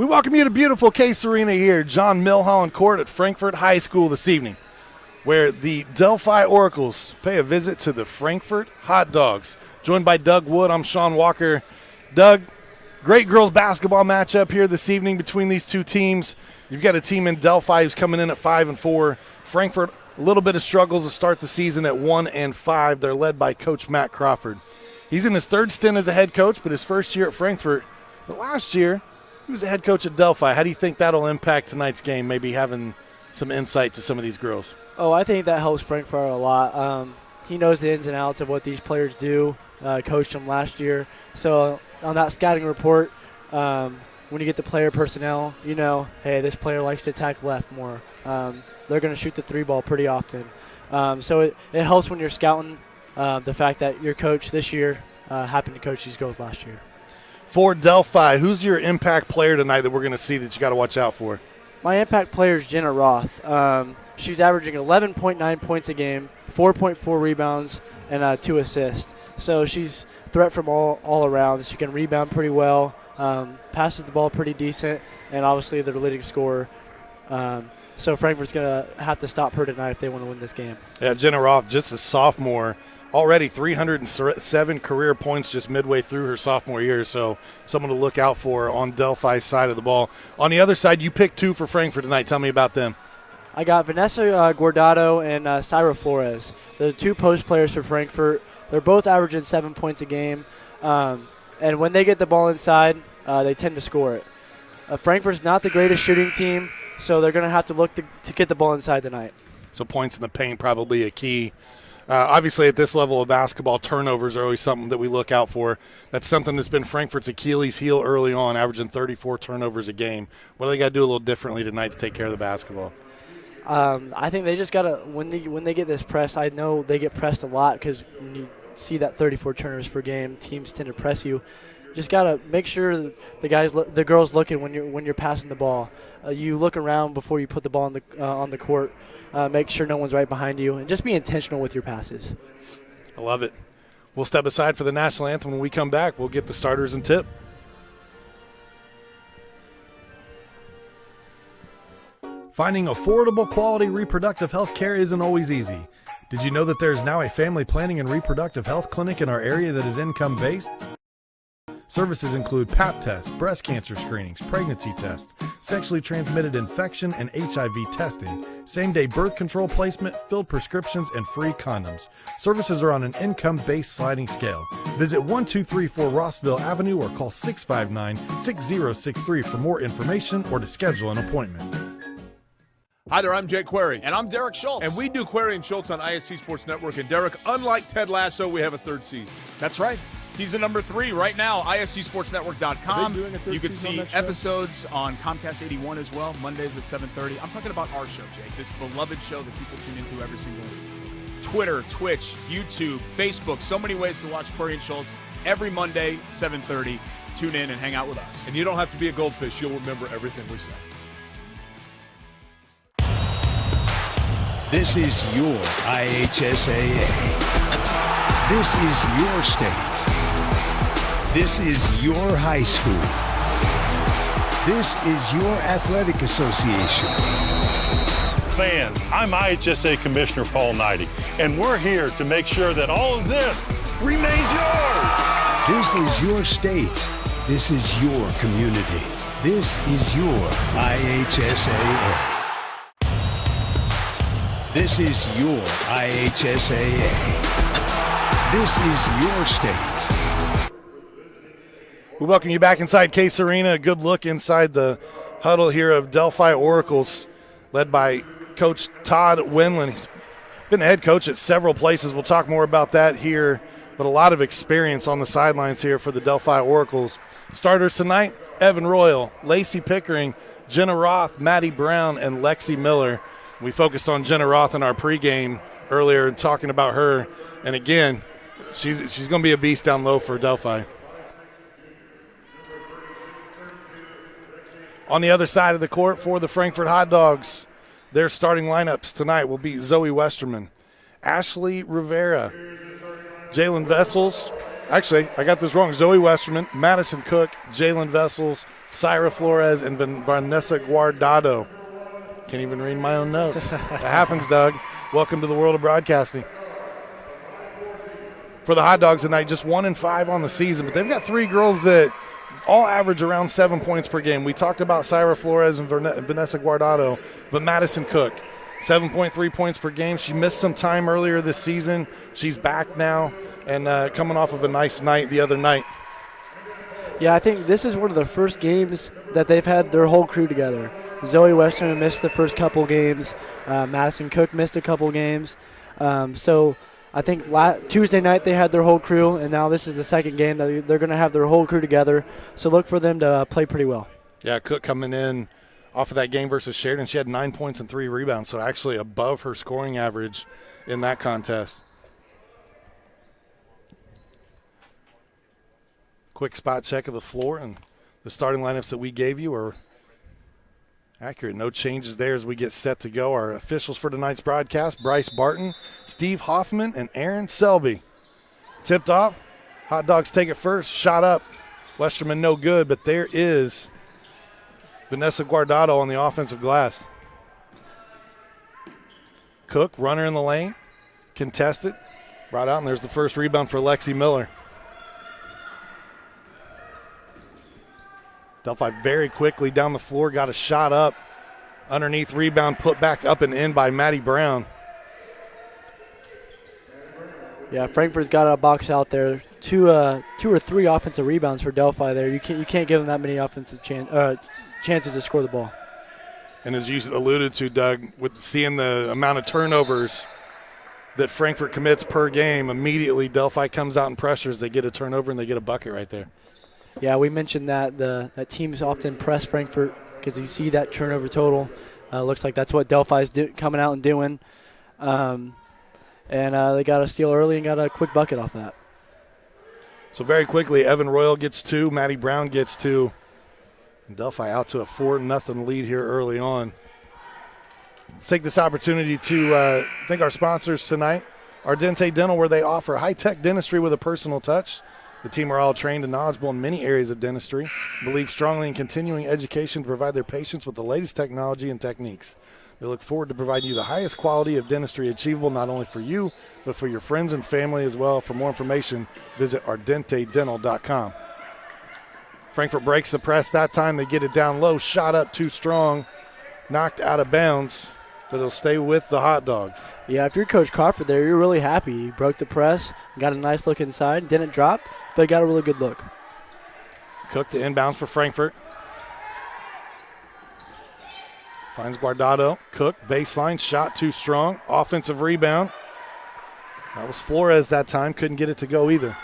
We welcome you to beautiful Case Arena here, John Milholland Court at Frankfort High School this evening, where the Delphi Oracles pay a visit to the Frankfort Hot Dogs. Joined by Doug Wood, I'm Sean Walker. Doug, great girls basketball matchup here this evening between these two teams. You've got a team in Delphi who's coming in at 5-4. Frankfort, a little bit of struggles to start the season at 1-5. They're led by Coach Matt Crawford. He's in his third stint as a head coach, but his first year at Frankfort. But last year, he was a head coach at Delphi. How do you think that'll impact tonight's game, maybe having some insight to some of these girls? Oh, I think that helps Frankfort a lot. He knows the ins and outs of what these players do, coached them last year. So on that scouting report, when you get the player personnel, you know, hey, this player likes to attack left more. They're going to shoot the three ball pretty often. So it helps when you're scouting the fact that your coach this year happened to coach these girls last year. For Delphi, who's your impact player tonight that we're going to see that you got to watch out for? My impact player is Jenna Roth. She's averaging 11.9 points a game, 4.4 rebounds, and 2 assists. So she's a threat from all around. She can rebound pretty well, passes the ball pretty decent, and obviously they're the leading scorer. So Frankfort's going to have to stop her tonight if they want to win this game. Yeah, Jenna Roth, just a sophomore, already 307 career points just midway through her sophomore year, so someone to look out for on Delphi's side of the ball. On the other side, you picked 2 for Frankfort tonight. Tell me about them. I got Vanessa Guardado and Syra Flores. They're the 2 post players for Frankfort. They're both averaging 7 points a game, and when they get the ball inside, they tend to score it. Frankfort's not the greatest shooting team, so they're going to have to look to get the ball inside tonight. So points in the paint probably a key. Obviously, at this level of basketball, turnovers are always something that we look out for. That's something that's been Frankfort's Achilles heel early on, averaging 34 turnovers a game. What do they got to do a little differently tonight to take care of the basketball? I think they just got to, when they get this press, I know they get pressed a lot because when you see that 34 turnovers per game, teams tend to press you. Just got to make sure the girls looking when you're passing the ball. You look around before you put the ball on the court. Make sure no one's right behind you, and just be intentional with your passes. I love it. We'll step aside for the national anthem. When we come back, we'll get the starters and tip. Finding affordable, quality reproductive health care isn't always easy. Did you know that there is now a family planning and reproductive health clinic in our area that is income-based? Services include Pap tests, breast cancer screenings, pregnancy tests, sexually transmitted infection and HIV testing, same-day birth control placement, filled prescriptions, and free condoms. Services are on an income-based sliding scale. Visit 1234 Rossville Avenue or call 659-6063 for more information or to schedule an appointment. Hi there, I'm Jake Query. And I'm Derek Schultz. And we do Query and Schultz on ISC Sports Network. And Derek, unlike Ted Lasso, we have a 3rd season. That's right. Season number 3 right now, ISCSportsNetwork.com. You can see episodes on Comcast 81 as well, Mondays at 7:30. I'm talking about our show, Jake, this beloved show that people tune into every single week. Twitter, Twitch, YouTube, Facebook, so many ways to watch Query and Schultz every Monday, 7:30. Tune in and hang out with us. And you don't have to be a goldfish. You'll remember everything we say. This is your IHSAA. This is your state. This is your high school. This is your athletic association. Fans, I'm IHSA Commissioner Paul Knighty, and we're here to make sure that all of this remains yours. This is your state. This is your community. This is your IHSAA. This is your IHSAA. This is your state. We welcome you back inside Case Arena. A good look inside the huddle here of Delphi Oracles, led by Coach Todd Winland. He's been a head coach at several places. We'll talk more about that here, but a lot of experience on the sidelines here for the Delphi Oracles. Starters tonight, Evan Royal, Lacey Pickering, Jenna Roth, Maddie Brown, and Lexi Miller. We focused on Jenna Roth in our pregame earlier and talking about her. And again, she's going to be a beast down low for Delphi. On the other side of the court for the Frankfort Hot Dogs, their starting lineups tonight will be Zoe Westerman, Ashley Rivera, Jalen Vessels, Actually, I got this wrong. Zoe Westerman, Madison Cook, Jalen Vessels, Syra Flores, and Vanessa Guardado. Can't even read my own notes. That happens, Doug. Welcome to the world of broadcasting. For the Hot Dogs tonight, just 1-5 on the season, but they've got 3 girls that all average around 7 points per game. We talked about Syra Flores and Vanessa Guardado, but Madison Cook, 7.3 points per game. She missed some time earlier this season. She's back now and coming off of a nice night the other night. Yeah, I think this is one of the first games that they've had their whole crew together. Zoe Western missed the first couple games. Madison Cook missed a couple games. So I think Tuesday night they had their whole crew, and now this is the second game that they're going to have their whole crew together. So look for them to play pretty well. Yeah, Cook coming in off of that game versus Sheridan. She had 9 points and 3 rebounds, so actually above her scoring average in that contest. Quick spot check of the floor, and the starting lineups that we gave you are accurate. No changes there as we get set to go. Our officials for tonight's broadcast, Bryce Barton, Steve Hoffman, and Aaron Selby. Tipped off. Hot Dogs take it first. Shot up. Westerman no good, but there is Vanessa Guardado on the offensive glass. Cook, runner in the lane, contested, brought out, and there's the first rebound for Lexi Miller. Delphi very quickly down the floor, got a shot up. Underneath rebound, put back up and in by Maddie Brown. Yeah, Frankfurt's got a box out there. Two or three offensive rebounds for Delphi there. You can't give them that many offensive chances to score the ball. And as you alluded to, Doug, with seeing the amount of turnovers that Frankfort commits per game, immediately Delphi comes out and pressures. They get a turnover and they get a bucket right there. Yeah, we mentioned that that teams often press Frankfort because you see that turnover total. Looks like that's what Delphi's coming out and doing. And they got a steal early and got a quick bucket off that. So very quickly, Evan Royal gets 2, Maddie Brown gets 2. And Delphi out to a 4-0 lead here early on. Let's take this opportunity to thank our sponsors tonight. Ardente Dental, where they offer high-tech dentistry with a personal touch. The team are all trained and knowledgeable in many areas of dentistry, believe strongly in continuing education to provide their patients with the latest technology and techniques. They look forward to providing you the highest quality of dentistry achievable not only for you, but for your friends and family as well. For more information, visit ardentedental.com. Frankfort breaks the press that time. They get it down low, shot up too strong, knocked out of bounds, but it'll stay with the Hot Dogs. Yeah, if you're Coach Crawford there, you're really happy. You broke the press, got a nice look inside, didn't drop, but got a really good look. Cook to inbounds for Frankfort. Finds Guardado. Cook, baseline, shot too strong. Offensive rebound. That was Flores that time. Couldn't get it to go either.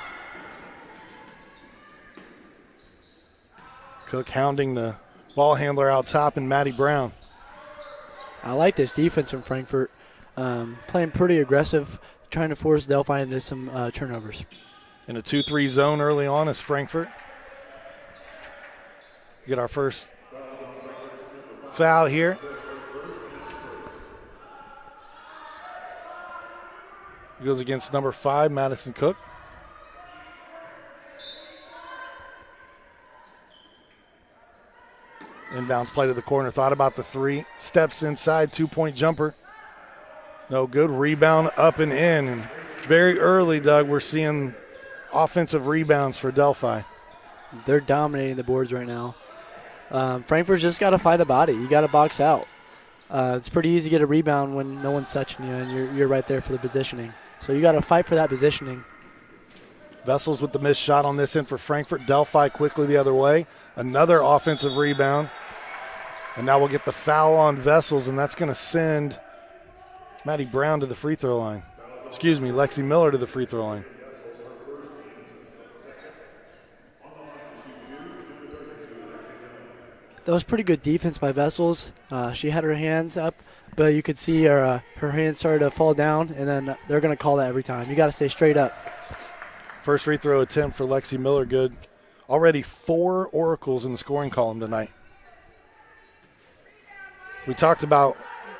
Cook hounding the ball handler out top and Maddie Brown. I like this defense from Frankfort. Playing pretty aggressive, trying to force Delphi into some turnovers. In a 2-3 zone early on is Frankfort. We get our first foul here. It goes against number 5, Madison Cook. Inbounds play to the corner. Thought about the 3. Steps inside. 2-point jumper. No good. Rebound up and in. And very early, Doug, we're seeing offensive rebounds for Delphi. They're dominating the boards right now. Frankfurt's just got to find a body. You got to box out. It's pretty easy to get a rebound when no one's touching you and you're right there for the positioning. So you got to fight for that positioning. Vessels with the missed shot on this end for Frankfort. Delphi quickly the other way. Another offensive rebound. And now we'll get the foul on Vessels, and that's going to send Maddie Brown to the free throw line. Excuse me, Lexi Miller to the free throw line. That was pretty good defense by Vessels. She had her hands up, but you could see her hands started to fall down, and then they're going to call that every time. You got to stay straight up. First free throw attempt for Lexi Miller, good. Already 4 oracles in the scoring column tonight. We talked about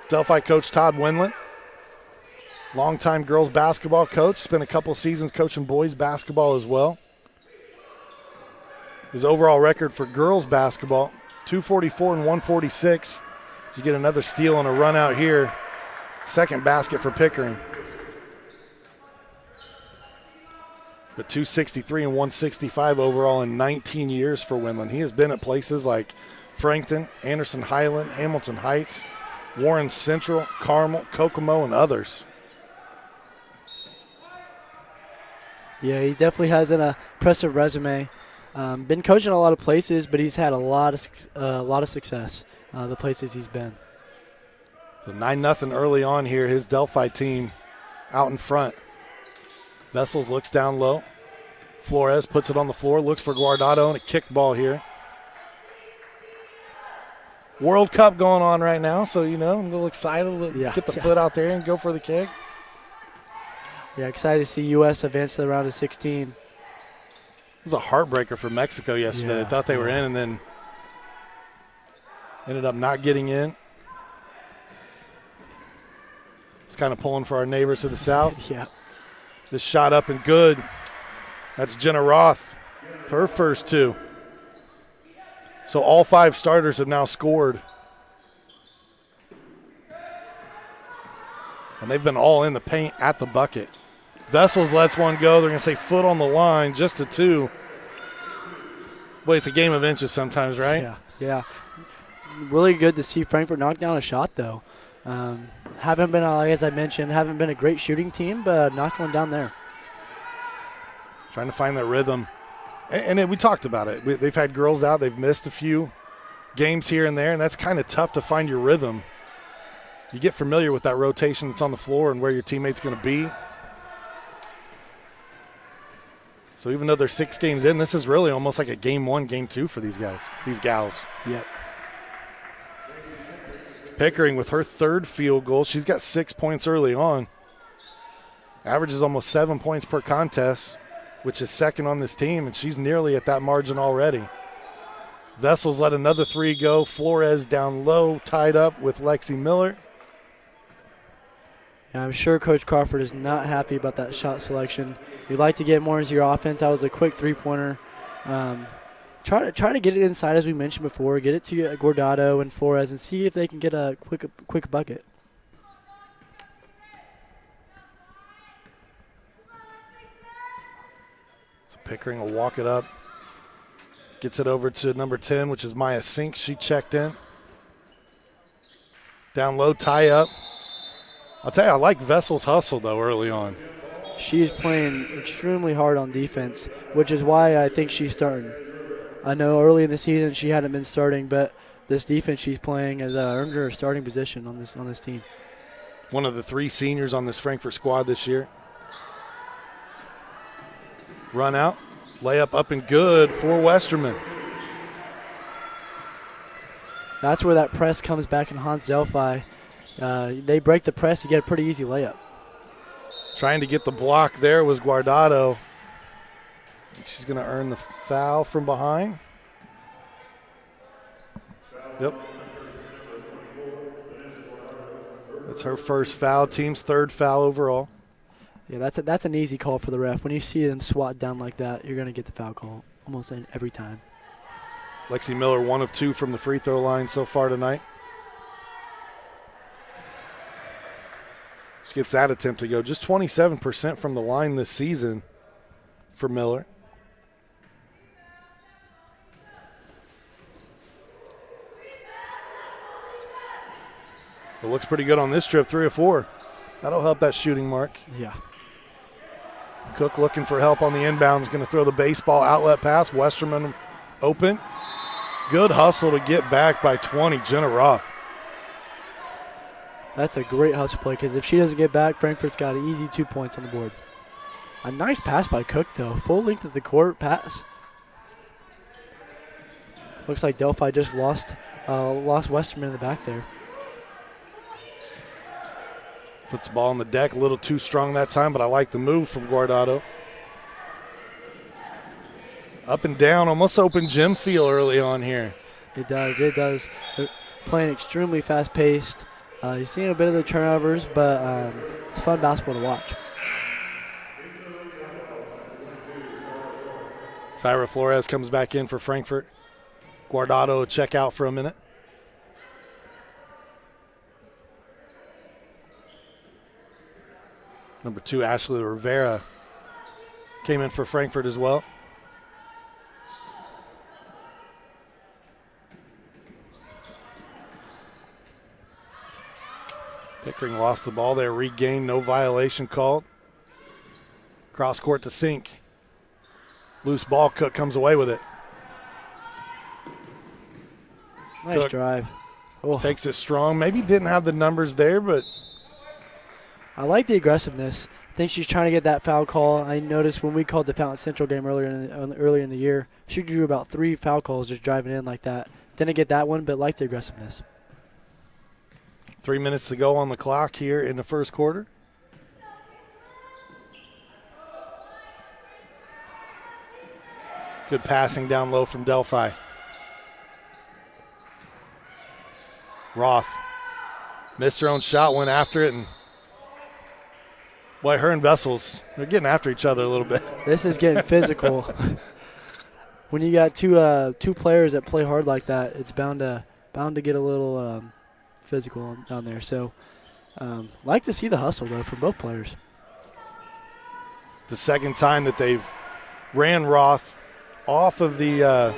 Delphi coach Todd Winland. Longtime girls basketball coach. Spent a couple seasons coaching boys basketball as well. His overall record for girls basketball, 244 and 146. You get another steal and a run out here. Second basket for Pickering. But 263 and 165 overall in 19 years for Windland. He has been at places like Frankton, Anderson Highland, Hamilton Heights, Warren Central, Carmel, Kokomo, and others. Yeah, he definitely has an impressive resume. Been coaching a lot of places, but he's had a lot of success the places he's been. So 9-0 early on here. His Delphi team out in front. Vessels looks down low. Flores puts it on the floor, looks for Guardado, and a kick ball here. World Cup going on right now, so, I'm a little excited to get the foot out there and go for the kick. Yeah, excited to see U.S. advance to the round of 16. It was a heartbreaker for Mexico yesterday. Yeah. They thought they were in and then ended up not getting in. It's kind of pulling for our neighbors to the south. Yeah. This shot up and good. That's Jenna Roth, her first two. So all 5 starters have now scored. And they've been all in the paint at the bucket. Vessels lets one go. They're going to say foot on the line, just a 2. Boy, it's a game of inches sometimes, right? Yeah. Really good to see Frankfort knock down a shot, though. Haven't been, as I mentioned, haven't been a great shooting team, but knocked one down there. Trying to find their rhythm. And we talked about it. They've had girls out. They've missed a few games here and there, and that's kind of tough to find your rhythm. You get familiar with that rotation that's on the floor and where your teammate's going to be. So even though they're 6 games in, this is really almost like a game 1, game 2 for these guys, these gals. Yep. Pickering with her 3rd field goal. She's got 6 points early on. Averages almost 7 points per contest, which is 2nd on this team, and she's nearly at that margin already. Vessels let another 3 go. Flores down low, tied up with Lexi Miller. Yeah, I'm sure Coach Crawford is not happy about that shot selection. You'd like to get more into your offense. That was a quick 3-pointer. Try to get it inside, as we mentioned before. Get it to Guardado and Flores and see if they can get a quick bucket. So Pickering will walk it up. Gets it over to number 10, which is Maya Sink. She checked in. Down low, tie up. I'll tell you, I like Vessel's hustle, though, early on. She is playing extremely hard on defense, which is why I think she's starting. I know early in the season she hadn't been starting, but this defense she's playing has earned her a starting position on this team. One of the 3 seniors on this Frankfort squad this year. Run out, layup up and good for Westerman. That's where that press comes back in Hans Delphi. They break the press to get a pretty easy layup. Trying to get the block there was Guardado. She's going to earn the foul from behind. Yep. That's her first foul, team's 3rd foul overall. Yeah, that's an easy call for the ref. When you see them swat down like that, you're going to get the foul call almost every time. Lexi Miller, 1 of 2 from the free throw line so far tonight. She gets that attempt to go. Just 27% from the line this season for Miller. It looks pretty good on this trip, 3 of 4. That'll help that shooting mark. Yeah. Cook looking for help on the inbound. Is going to throw the baseball outlet pass. Westerman open. Good hustle to get back by 20, Jenna Roth. That's a great hustle play because if she doesn't get back, Frankfurt's got an easy 2 points on the board. A nice pass by Cook, though. Full length of the court pass. Looks like Delphi just lost Westerman in the back there. Puts the ball on the deck, a little too strong that time, but I like the move from Guardado. Up and down, almost open gym feel early on here. It does. They're playing extremely fast-paced. You've seen a bit of the turnovers, but it's fun basketball to watch. Syra Flores comes back in for Frankfort. Guardado check out for a minute. Number 2, Ashley Rivera came in for Frankfort as well. Pickering lost the ball there, regained, no violation called. Cross court to Sink. Loose ball, Cook comes away with it. Nice Cook drive. Oh. takes it strong. Maybe didn't have the numbers there, but I like the aggressiveness. I think she's trying to get that foul call. I noticed when we called the Fountain Central game earlier in the year, she drew about 3 foul calls just driving in like that. Didn't get that one, but liked the aggressiveness. 3 minutes to go on the clock here in the first quarter. Good passing down low from Delphi. Roth missed her own shot, went after it, and boy, her and Vessels, they're getting after each other a little bit. This is getting physical. When you got two players that play hard like that, it's bound to get a little physical down there. So, like to see the hustle though from both players. The second time that they've ran Roth off of the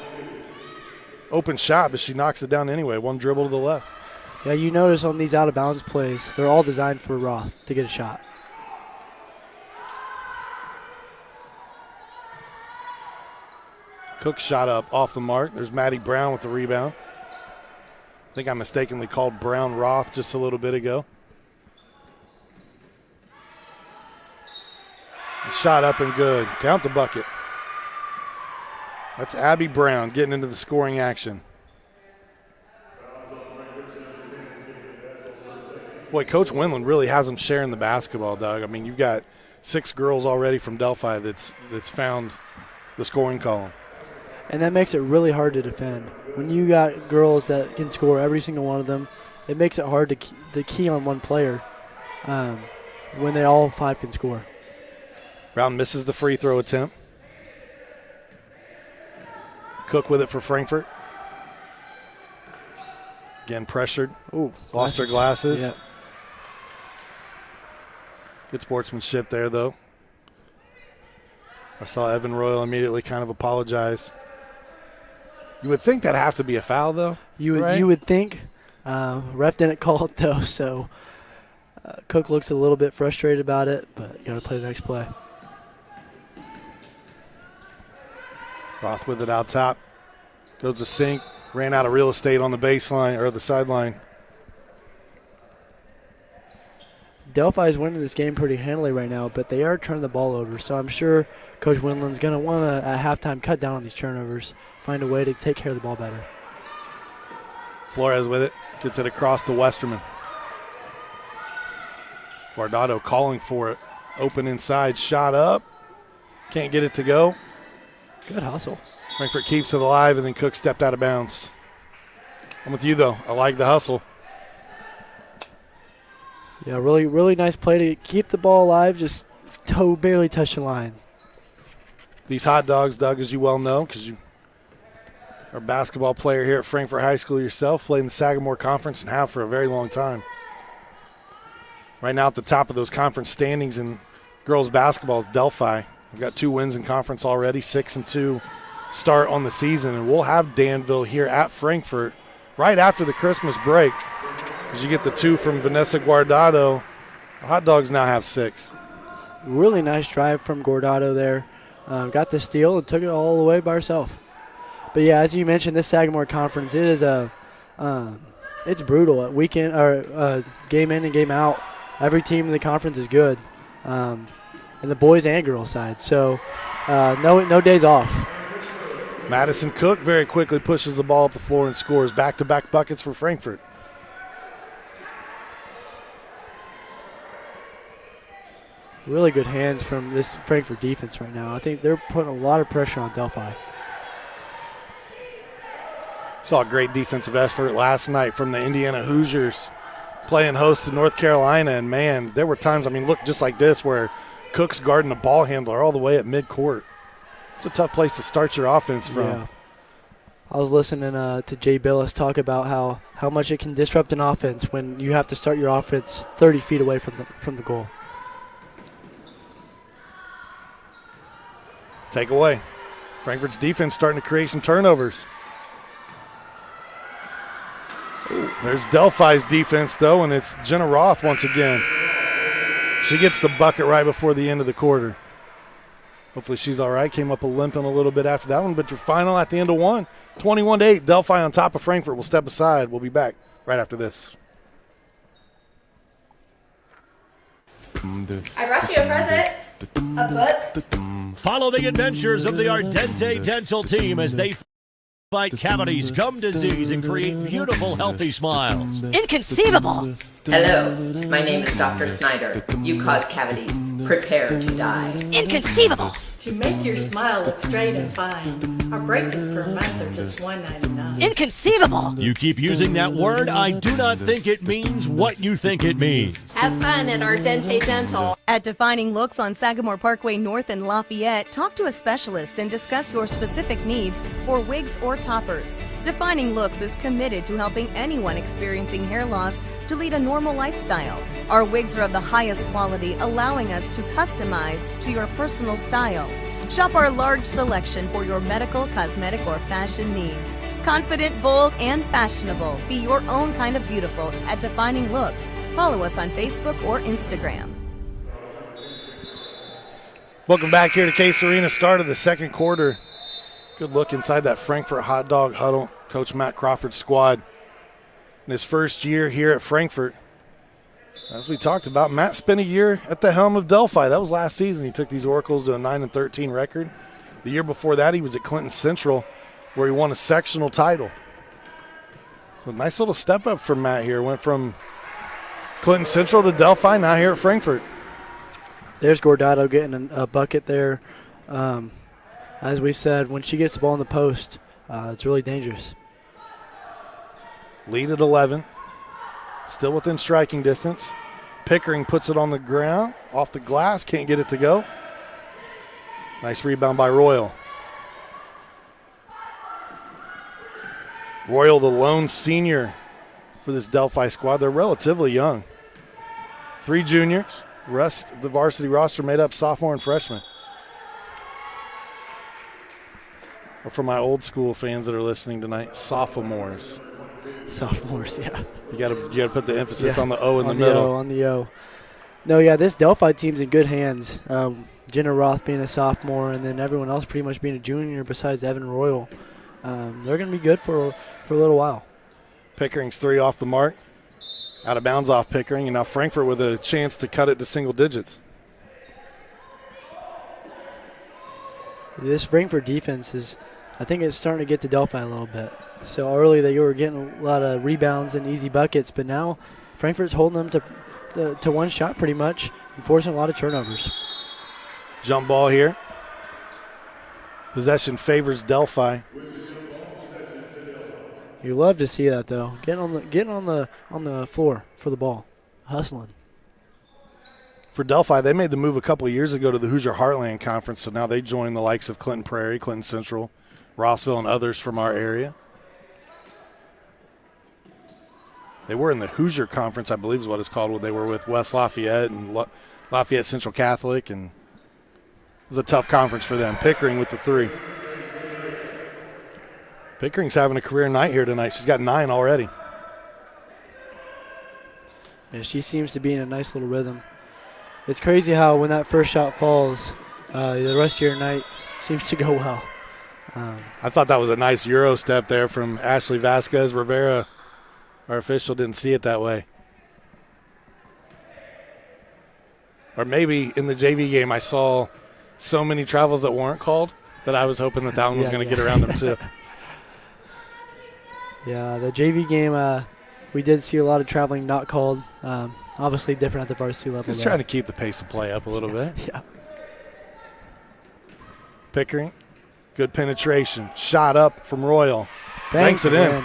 open shot, but she knocks it down anyway. One dribble to the left. Yeah, you notice on these out-of-bounds plays, they're all designed for Roth to get a shot. Cook shot up off the mark. There's Maddie Brown with the rebound. I think I mistakenly called Brown Roth just a little bit ago. Shot up and good. Count the bucket. That's Abby Brown getting into the scoring action. Boy, Coach Winland really has them sharing the basketball, Doug. I mean, you've got 6 girls already from Delphi that's found the scoring column. And that makes it really hard to defend. When you got girls that can score every single one of them, it makes it hard to key on one player when they all 5 can score. Brown misses the free throw attempt. Cook with it for Frankfort. Again pressured. Ooh, lost her glasses. Yeah. Good sportsmanship there, though. I saw Evan Royal immediately kind of apologize. You would think that'd have to be a foul, though. You would think. Ref didn't call it, though, so Cook looks a little bit frustrated about it, but you got to play the next play. Roth with it out top. Goes to Sink. Ran out of real estate on the baseline or the sideline. Delphi is winning this game pretty handily right now, but they are turning the ball over. So I'm sure Coach Winland's going to want to, at halftime, cut down on these turnovers, find a way to take care of the ball better. Flores with it. Gets it across to Westerman. Guardado calling for it. Open inside. Shot up. Can't get it to go. Good hustle. Frankfort keeps it alive, and then Cook stepped out of bounds. I'm with you, though. I like the hustle. Yeah, really, really nice play to keep the ball alive, just barely touch the line. These hot dogs, Doug, as you well know, because you are a basketball player here at Frankfort High School yourself, played in the Sagamore Conference and have for a very long time. Right now at the top of those conference standings in girls basketball is Delphi. We've got 2 wins in conference already, 6-2 start on the season, and we'll have Danville here at Frankfort right after the Christmas break. As you get the 2 from Vanessa Guardado, the hot dogs now have 6. Really nice drive from Guardado there. Got the steal and took it all the way by herself. But yeah, as you mentioned, this Sagamore Conference, it is it's brutal at weekend or game in and game out. Every team in the conference is good, and the boys and girls side. So no days off. Madison Cook very quickly pushes the ball up the floor and scores back-to-back buckets for Frankfort. Really good hands from this Frankfort defense right now. I think they're putting a lot of pressure on Delphi. Saw a great defensive effort last night from the Indiana Hoosiers playing host to North Carolina, and, man, there were times, look just like this, where Cook's guarding a ball handler all the way at midcourt. It's a tough place to start your offense from. Yeah. I was listening to Jay Billis talk about how much it can disrupt an offense when you have to start your offense 30 feet away from the goal. Take away. Frankfort's defense starting to create some turnovers. Ooh, there's Delphi's defense, though, and it's Jenna Roth once again. She gets the bucket right before the end of the quarter. Hopefully she's all right. Came up limping a little bit after that one, but your final at the end of one, 21-8. Delphi on top of Frankfort. Will step aside. We'll be back right after this. I brought you a present. A book. Follow the adventures of the Ardente Dental team as they fight cavities, gum disease, and create beautiful, healthy smiles. Inconceivable! Hello, my name is Dr. Snyder. You cause cavities. Prepare to die. Inconceivable! To make your smile look straight and fine, our braces per month are just $1.99. Inconceivable! You keep using that word, I do not think it means what you think it means. Have fun at Ardente Dental. At Defining Looks on Sagamore Parkway North in Lafayette, talk to a specialist and discuss your specific needs for wigs or toppers. Defining Looks is committed to helping anyone experiencing hair loss to lead a normal lifestyle. Our wigs are of the highest quality, allowing us to customize to your personal style. Shop our large selection for your medical, cosmetic, or fashion needs. Confident, bold, and fashionable. Be your own kind of beautiful at Defining Looks. Follow us on Facebook or Instagram. Welcome back here to Case Arena. Start of the second quarter. Good look inside that Frankfort hot dog huddle. Coach Matt Crawford's squad. In his first year here at Frankfort, as we talked about, Matt spent a year at the helm of Delphi. That was last season. He took these Oracles to a 9-13 record. The year before that, he was at Clinton Central, where he won a sectional title. So a nice little step up from Matt here. Went from Clinton Central to Delphi, now here at Frankfort. There's Gordado getting a bucket there. As we said, when she gets the ball in the post, it's really dangerous. Lead at 11. Still within striking distance. Pickering puts it on the ground, off the glass, can't get it to go. Nice rebound by Royal. Royal, the lone senior for this Delphi squad. They're relatively young. 3 juniors. The rest of the varsity roster made up sophomore and freshman. Or for my old school fans that are listening tonight, sophomores. Sophomores, yeah. You gotta put the emphasis on the O in the middle. On the O. No, yeah, this Delphi team's in good hands. Jenna Roth being a sophomore, and then everyone else pretty much being a junior besides Evan Royal. They're going to be good for a little while. Pickering's 3 off the mark. Out of bounds off Pickering, and now Frankfort with a chance to cut it to single digits. This Frankfort defense is, I think it's starting to get to Delphi a little bit. So early they were getting a lot of rebounds and easy buckets, but now Frankfort's holding them to one shot pretty much and forcing a lot of turnovers. Jump ball here. Possession favors Delphi. You love to see that though. Getting on the floor for the ball, hustling. For Delphi, they made the move a couple of years ago to the Hoosier Heartland Conference, so now they join the likes of Clinton Prairie, Clinton Central, Rossville, and others from our area. They were in the Hoosier Conference, I believe is what it's called, where they were with West Lafayette and Lafayette Central Catholic, and it was a tough conference for them. Pickering with the 3. Pickering's having a career night here tonight. She's got 9 already. Yeah, she seems to be in a nice little rhythm. It's crazy how when that first shot falls, the rest of your night seems to go well. I thought that was a nice Euro step there from Ashley Vasquez. Rivera, our official, didn't see it that way. Or maybe in the JV game I saw so many travels that weren't called that I was hoping that one was going to get around them too. Yeah, the JV game, we did see a lot of traveling not called. Obviously different at the varsity level. Just trying to keep the pace of play up a little bit. Yeah. Pickering, good penetration. Shot up from Royal. Banks it in.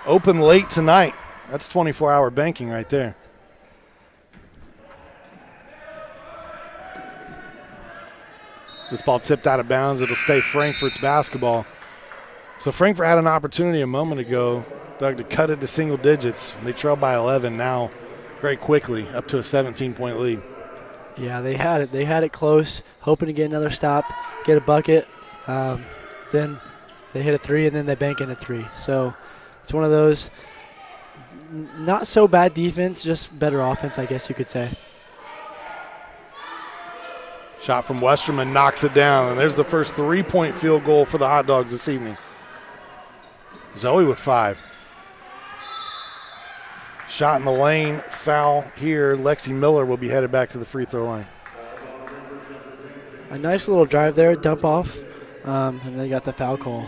Open late tonight That's 24-hour banking right there. This ball tipped out of bounds. It'll stay Frankfort's basketball. So Frankfort had an opportunity a moment ago, Doug, to cut it to single digits. They trail by 11 now very quickly, up to a 17-point lead. Yeah, they had it. They had it close, hoping to get another stop, get a bucket. Then they hit a three, and then they bank in a three. So it's one of those not so bad defense, just better offense, I guess you could say. Shot from Westerman knocks it down, and there's the first 3-point field goal for the Hot Dogs this evening. Zoe with 5. Shot in the lane, foul here. Lexi Miller will be headed back to the free throw line. A nice little drive there, dump off, and they got the foul call.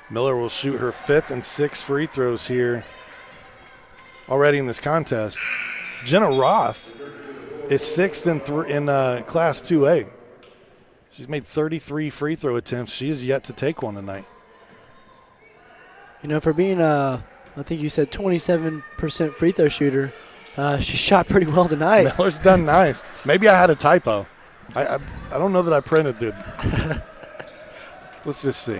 Miller will shoot her 5th and 6th free throws here already in this contest. Jenna Roth is 6th in Class 2A. She's made 33 free throw attempts. She is yet to take one tonight. You know, for being I think you said 27% free throw shooter, she shot pretty well tonight. Miller's done nice. Maybe I had a typo. I don't know that I printed it. Let's just see.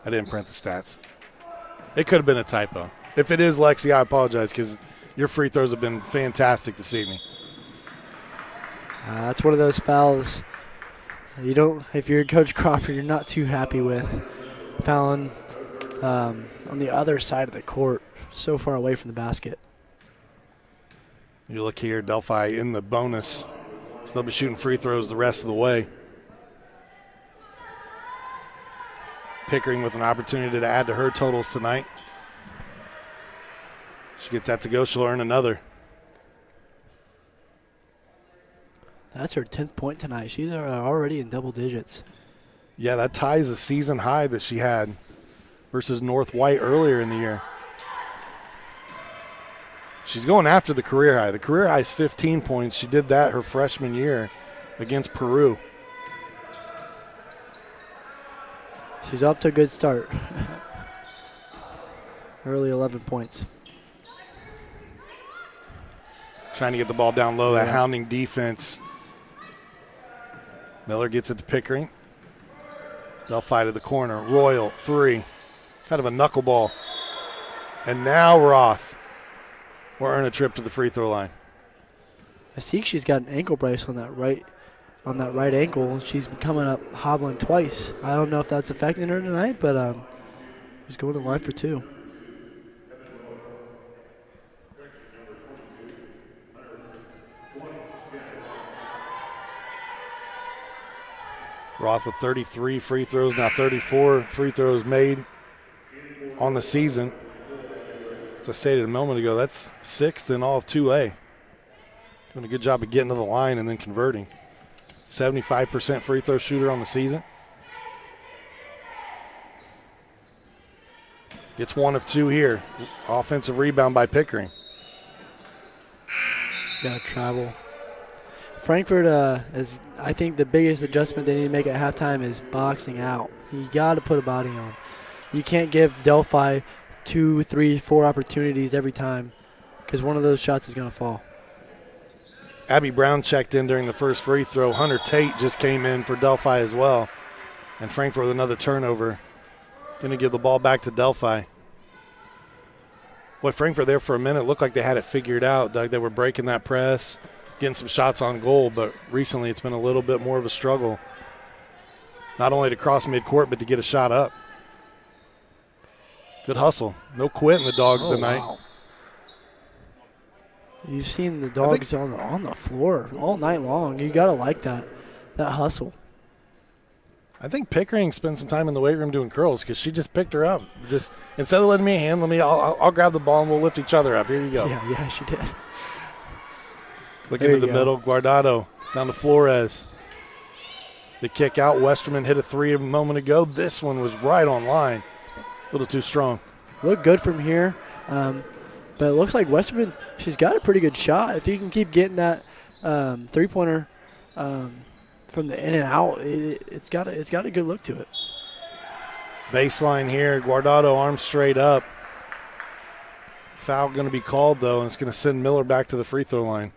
I didn't print the stats. It could have been a typo. If it is, Lexi, I apologize because your free throws have been fantastic this evening. That's one of those fouls you don't. If you're Coach Crawford, you're not too happy with fouling on the other side of the court, so far away from the basket. You look here, Delphi in the bonus, so they'll be shooting free throws the rest of the way. Pickering with an opportunity to add to her totals tonight. She gets that to go, she'll earn another. That's her 10th point tonight. She's already in double digits. Yeah, that ties a season high that she had versus North White earlier in the year. She's going after the career high. The career high is 15 points. She did that her freshman year against Peru. She's off to a good start. Early 11 points. Trying to get the ball down low, that hounding defense. Miller gets it to Pickering. Delphi to the corner. Royal, 3. Kind of a knuckleball. And now Roth will earn a trip to the free throw line. I see she's got an ankle brace on that right ankle. She's coming up hobbling twice. I don't know if that's affecting her tonight, but she's going to the line for 2. Roth with 33 free throws, now 34 free throws made on the season. As I stated a moment ago, that's 6th in all of 2A. Doing a good job of getting to the line and then converting. 75% free throw shooter on the season. Gets 1 of 2 here. Offensive rebound by Pickering. Got to travel. Frankfort is, I think, the biggest adjustment they need to make at halftime is boxing out. You got to put a body on. You can't give Delphi 2, 3, 4 opportunities every time because one of those shots is going to fall. Abby Brown checked in during the first free throw. Hunter Tate just came in for Delphi as well. And Frankfort with another turnover. Going to give the ball back to Delphi. Boy, Frankfort there for a minute looked like they had it figured out, Doug. They were breaking that press, getting some shots on goal, but recently it's been a little bit more of a struggle. Not only to cross midcourt, but to get a shot up. Good hustle. No quitting the Dogs tonight. Wow. You've seen the Dogs on the floor all night long. You got to like that hustle. I think Pickering spent some time in the weight room doing curls because she just picked her up. Just instead of letting me hand, I'll grab the ball and we'll lift each other up. Here you go. Yeah, she did. Look into the middle. Guardado down to Flores. The kick out. Westerman hit a 3 a moment ago. This one was right on line. A little too strong. Look good from here. But it looks like Westerman, she's got a pretty good shot. If you can keep getting that three-pointer from the in and out, it's got a good look to it. Baseline here, Guardado arms straight up. Foul going to be called, though, and it's going to send Miller back to the free throw line.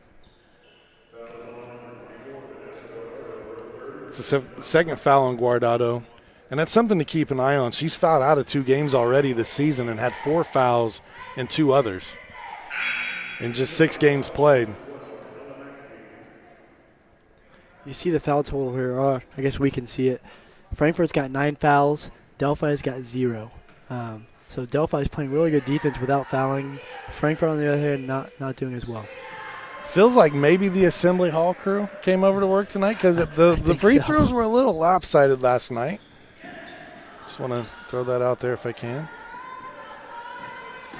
It's the second foul on Guardado, and that's something to keep an eye on. She's fouled out of 2 games already this season and had 4 fouls in 2 others in just 6 games played. You see the foul total here, or I guess we can see it. Frankfort's got 9 fouls. Delphi's got 0. So Delphi's playing really good defense without fouling. Frankfort, on the other hand, not doing as well. Feels like maybe the Assembly Hall crew came over to work tonight because the free throws were a little lopsided last night. Just want to throw that out there if I can.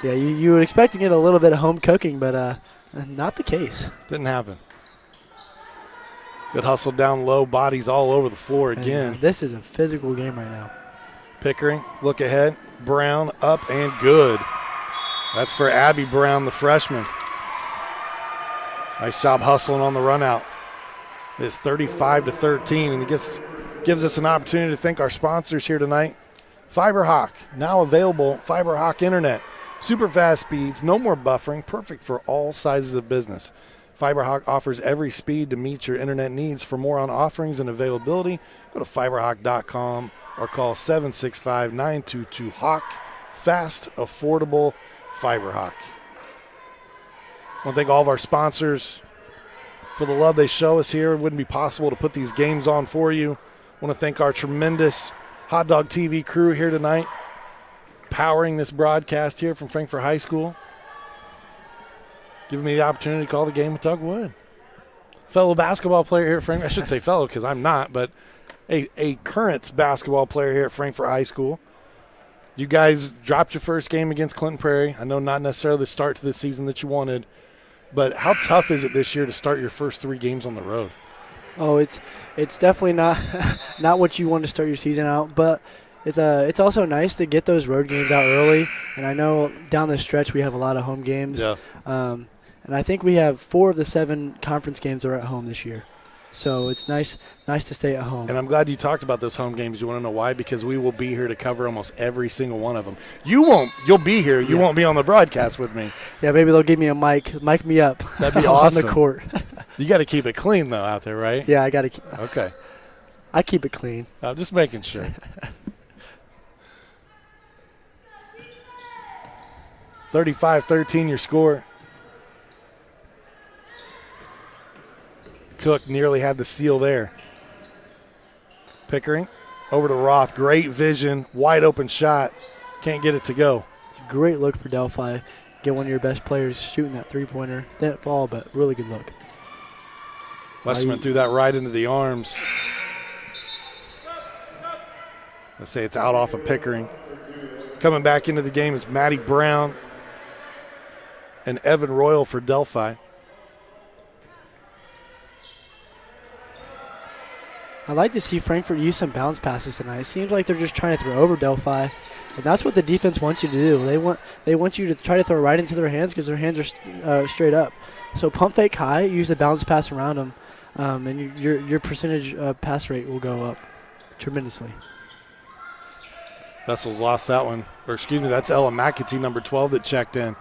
Yeah, you would expect to get a little bit of home cooking, but not the case. Didn't happen. Good hustle down low, bodies all over the floor again. And, this is a physical game right now. Pickering, look ahead. Brown up and good. That's for Abby Brown, the freshman. Nice job hustling on the run out. It's 35-13, and it gives us an opportunity to thank our sponsors here tonight. FiberHawk, now available. FiberHawk Internet. Super fast speeds, no more buffering, perfect for all sizes of business. FiberHawk offers every speed to meet your internet needs. For more on offerings and availability, go to fiberhawk.com or call 765-922-HAWK. Fast, affordable FiberHawk. I want to thank all of our sponsors for the love they show us here. It wouldn't be possible to put these games on for you. I want to thank our tremendous Hot Dog TV crew here tonight, powering this broadcast here from Frankfort High School, giving me the opportunity to call the game with Doug Wood. Fellow basketball player here at Frankfort. I should say fellow because I'm not, but a current basketball player here at Frankfort High School. You guys dropped your first game against Clinton Prairie. I know not necessarily the start to the season that you wanted, but how tough is it this year to start your first 3 games on the road? Oh, it's definitely not what you want to start your season out, but it's also nice to get those road games out early. And I know down the stretch we have a lot of home games. Yeah. And I think we have 4 of the 7 conference games are at home this year. So it's nice to stay at home. And I'm glad you talked about those home games. You want to know why? Because we will be here to cover almost every single one of them. You won't. You'll be here. You won't be on the broadcast with me. Yeah, maybe they'll give me a mic me up. That'd be awesome. On the court. You got to keep it clean, though, out there, right? Yeah, I got to. Okay. I keep it clean. I'm just making sure. 35-13 your score. Cook nearly had the steal there. Pickering over to Roth. Great vision. Wide open shot. Can't get it to go. It's a great look for Delphi. Get one of your best players shooting that three-pointer. Didn't fall, but really good look. Westerman threw that right into the arms. Let's say it's out off of Pickering. Coming back into the game is Maddie Brown and Evan Royal for Delphi. I'd like to see Frankfort use some bounce passes tonight. It seems like they're just trying to throw over Delphi, and that's what the defense wants you to do. They want you to try to throw right into their hands because their hands are straight up. So pump fake high, use the bounce pass around them, and your percentage pass rate will go up tremendously. Vessel's lost that one. Or excuse me, that's Ella McAtee, number 12, that checked in.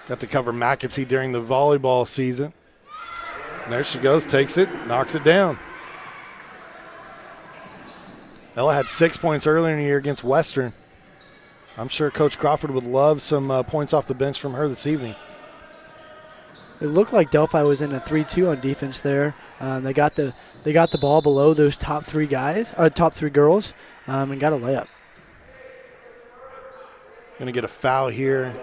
Got to cover McAtee during the volleyball season. And there she goes, takes it, knocks it down. Ella had 6 points earlier in the year against Western. I'm sure Coach Crawford would love some points off the bench from her this evening. It looked like Delphi was in a 3-2 on defense there. They got the ball below those top 3 guys, or top 3 girls, and got a layup. Going to get a foul here.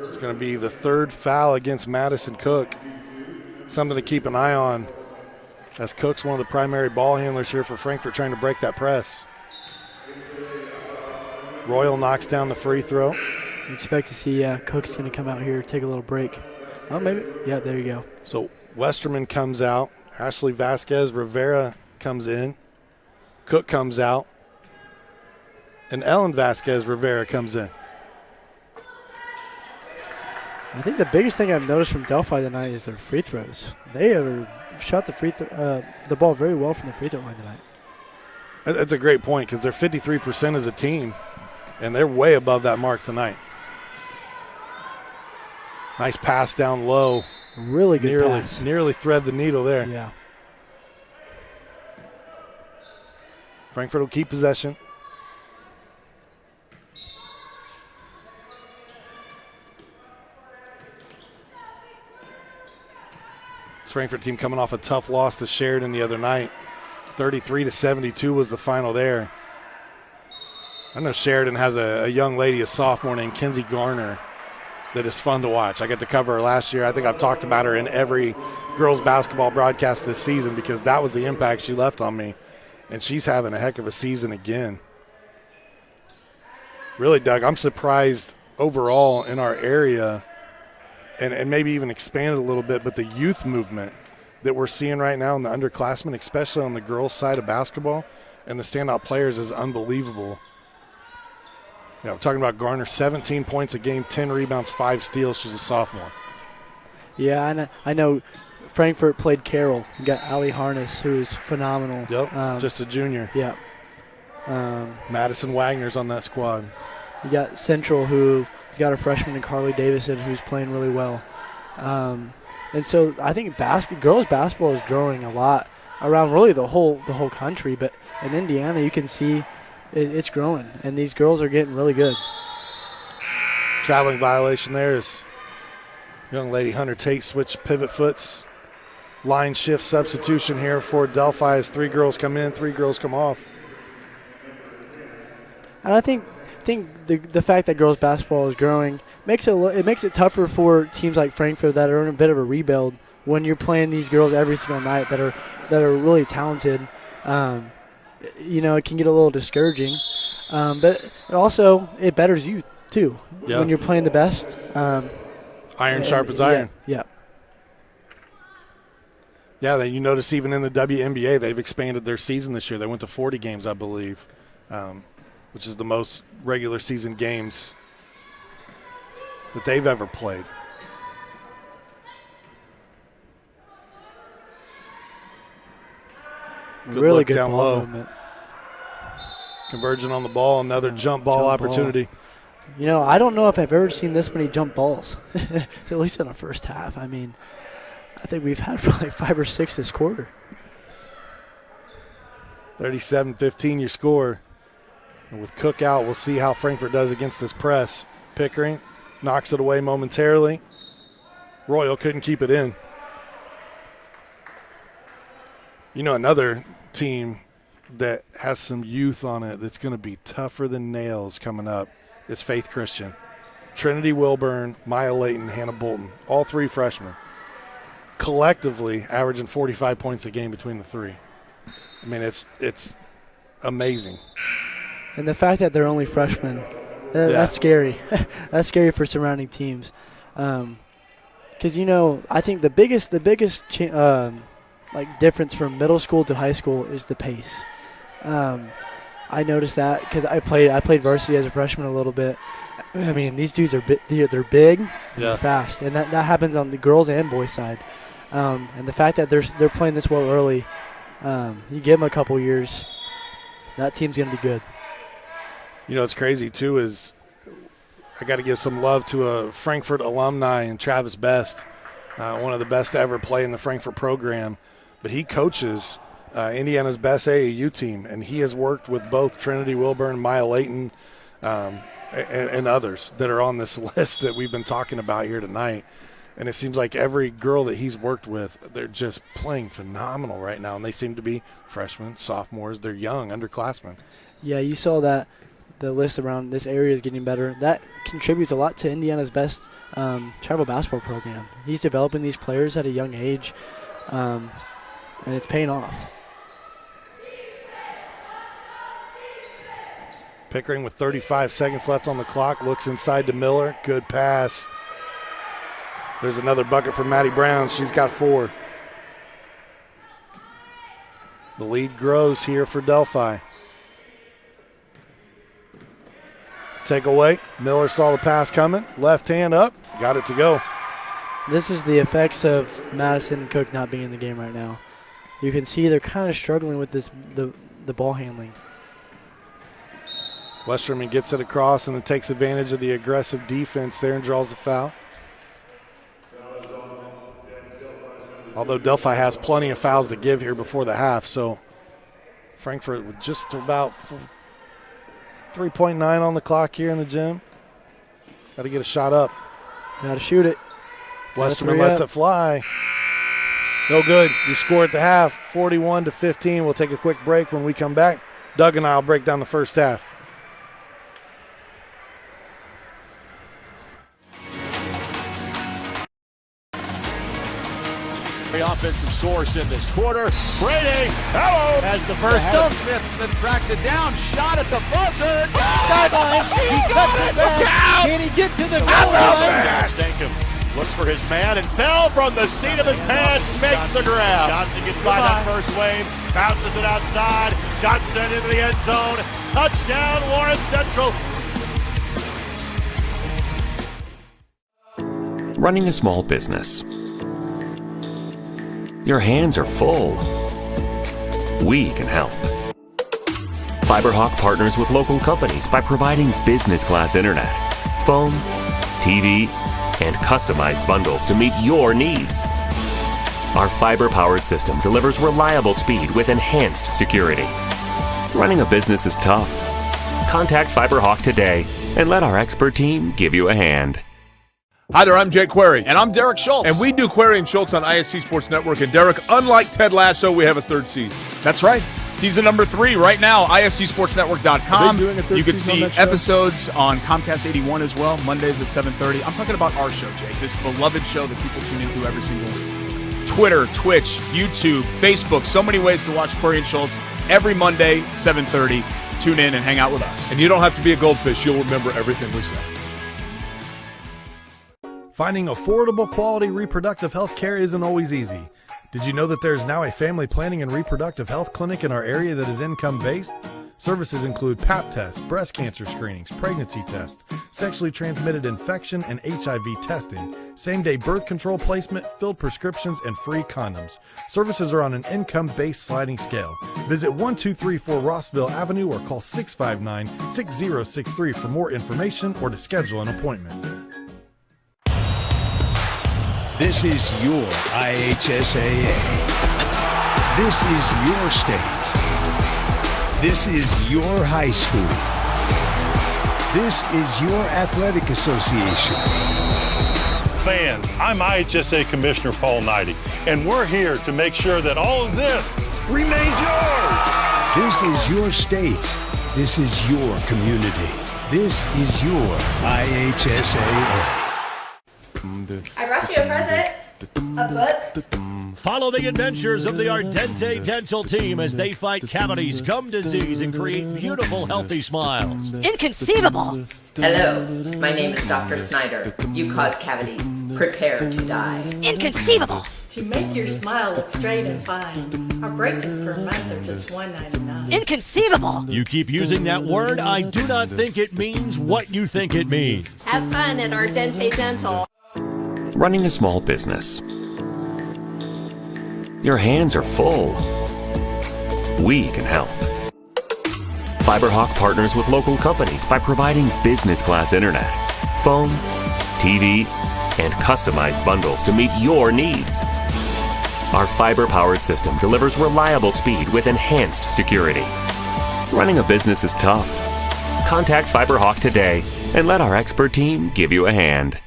It's going to be the 3rd foul against Madison Cook. Something to keep an eye on, as Cook's one of the primary ball handlers here for Frankfort, trying to break that press. Royal knocks down the free throw. You expect to see Cook's going to come out here, take a little break. Oh, maybe. Yeah, there you go. So Westerman comes out. Ashley Vasquez Rivera comes in. Cook comes out. And Ellen Vasquez Rivera comes in. I think the biggest thing I've noticed from Delphi tonight is their free throws. They have shot the ball very well from the free throw line tonight. That's a great point because they're 53% as a team, and they're way above that mark tonight. Nice pass down low. Really good pass. Nearly thread the needle there. Yeah. Frankfort will keep possession. This Frankfort team coming off a tough loss to Sheridan the other night. 33-72 was the final there. I know Sheridan has a young lady, a sophomore named Kenzie Garner, that is fun to watch. I got to cover her last year. I think I've talked about her in every girls basketball broadcast this season because that was the impact she left on me. And she's having a heck of a season again. Really, Doug, I'm surprised overall in our area and maybe even expanded a little bit, but the youth movement that we're seeing right now in the underclassmen, especially on the girls' side of basketball, and the standout players is unbelievable. You know, talking about Garner, 17 points a game, 10 rebounds, 5 steals. She's a sophomore. Yeah, I know Frankfort played Carroll. You got Allie Harness, who is phenomenal. Yep, just a junior. Yeah. Madison Wagner's on that squad. You got Central, who's got a freshman in Carly Davison, who's playing really well. And so I think girls basketball is growing a lot around really the whole country. But in Indiana, you can see it's growing, and these girls are getting really good. Traveling violation there is young lady Hunter Tate switch pivot foots. Line shift substitution here for Delphi as 3 girls come in, 3 girls come off. And I think the fact that girls basketball is growing makes it tougher for teams like Frankfort that are in a bit of a rebuild when you're playing these girls every single night that are really talented. It can get a little discouraging, but it betters you too when you're playing the best. Iron sharpens iron. Yeah. Yeah, you notice even in the WNBA, they've expanded their season this year. They went to 40 games, I believe, which is the most regular season games that they've ever played. Really good down ball low. movement. Converging on the ball, another jump ball opportunity. I don't know if I've ever seen this many jump balls, at least in the first half. I mean, I think we've had probably 5 or 6 this quarter. 37-15 your score. And with Cook out, we'll see how Frankfort does against this press. Pickering knocks it away momentarily. Royal couldn't keep it in. Another team that has some youth on it that's going to be tougher than nails coming up is Faith Christian. Trinity Wilburn, Maya Layton, Hannah Bolton, all 3 freshmen. Collectively averaging 45 points a game between the 3. I mean, it's amazing. And the fact that they're only freshmen, that's scary. That's scary for surrounding teams. Because, I think the biggest difference from middle school to high school is the pace. I noticed that because I played varsity as a freshman a little bit. I mean, these dudes are they're big and they're fast, and that happens on the girls and boys side. And the fact that they're playing this well early, you give them a couple years, that team's going to be good. What's crazy too is I got to give some love to a Frankfort alumni and Travis Best, one of the best to ever play in the Frankfort program. But he coaches Indiana's best AAU team, and he has worked with both Trinity Wilburn, Maya Layton, and others that are on this list that we've been talking about here tonight. And it seems like every girl that he's worked with, they're just playing phenomenal right now, and they seem to be freshmen, sophomores. They're young, underclassmen. Yeah, you saw that the list around this area is getting better. That contributes a lot to Indiana's best travel basketball program. He's developing these players at a young age, and it's paying off. Pickering with 35 seconds left on the clock, looks inside to Miller. Good pass. There's another bucket for Maddie Brown. She's got 4. The lead grows here for Delphi. Takeaway. Miller saw the pass coming. Left hand up. got it to go. This is the effects of Madison and Cook not being in the game right now. You can see they're kind of struggling with the ball handling. Westerman gets it across and then takes advantage of the aggressive defense there and draws the foul. Although Delphi has plenty of fouls to give here before the half, so Frankfort with just about 3.9 on the clock here in the gym. Got to get a shot up. Got to shoot it. Westerman lets it fly. No good. You score at the half, 41-15. We'll take a quick break. When we come back, Doug and I will break down the first half. The offensive source in this quarter. Brady, hello, has the first dunk. Smith tracks it down. Shot at the buzzer. Sideline. He cuts it back. Can he get to the goal line? Stankham looks for his man and fell from the seat of his pants. Makes the grab. Johnson gets by that first wave. Bounces it outside. Johnson into the end zone. Touchdown, Warren Central. Running a small business. Your hands are full. We can help. FiberHawk partners with local companies by providing business class internet, phone, TV, and customized bundles to meet your needs. Our fiber-powered system delivers reliable speed with enhanced security. Running a business is tough. Contact FiberHawk today and let our expert team give you a hand. Hi there, I'm Jake Query. And I'm Derek Schultz. And we do Query and Schultz on ISC Sports Network. And Derek, unlike Ted Lasso, we have a third season. That's right. Season number 3 right now, ISCSportsNetwork.com. You can see episodes on Comcast 81 as well, Mondays at 7:30. I'm talking about our show, Jake, this beloved show that people tune into every single week. Twitter, Twitch, YouTube, Facebook, so many ways to watch Query and Schultz every Monday, 7:30. Tune in and hang out with us. And you don't have to be a goldfish. You'll remember everything we say. Finding affordable quality reproductive health care isn't always easy. Did you know that there is now a family planning and reproductive health clinic in our area that is income-based? Services include Pap tests, breast cancer screenings, pregnancy tests, sexually transmitted infection and HIV testing, same-day birth control placement, filled prescriptions, and free condoms. Services are on an income-based sliding scale. Visit 1234 Rossville Avenue or call 659-6063 for more information or to schedule an appointment. This is your IHSAA. This is your state. This is your high school. This is your athletic association. Fans, I'm IHSA Commissioner Paul Knighty, and we're here to make sure that all of this remains yours. This is your state. This is your community. This is your IHSAA. I brought you a present. A book. Follow the adventures of the Ardente Dental team as they fight cavities, gum disease, and create beautiful, healthy smiles. Inconceivable! Hello, my name is Dr. Snyder. You cause cavities. Prepare to die. Inconceivable! To make your smile look straight and fine, our braces per month are just $1.99. Inconceivable! You keep using that word, I do not think it means what you think it means. Have fun at Ardente Dental. Running a small business. Your hands are full. We can help. FiberHawk partners with local companies by providing business class internet, phone, TV, and customized bundles to meet your needs. Our fiber-powered system delivers reliable speed with enhanced security. Running a business is tough. Contact FiberHawk today and let our expert team give you a hand.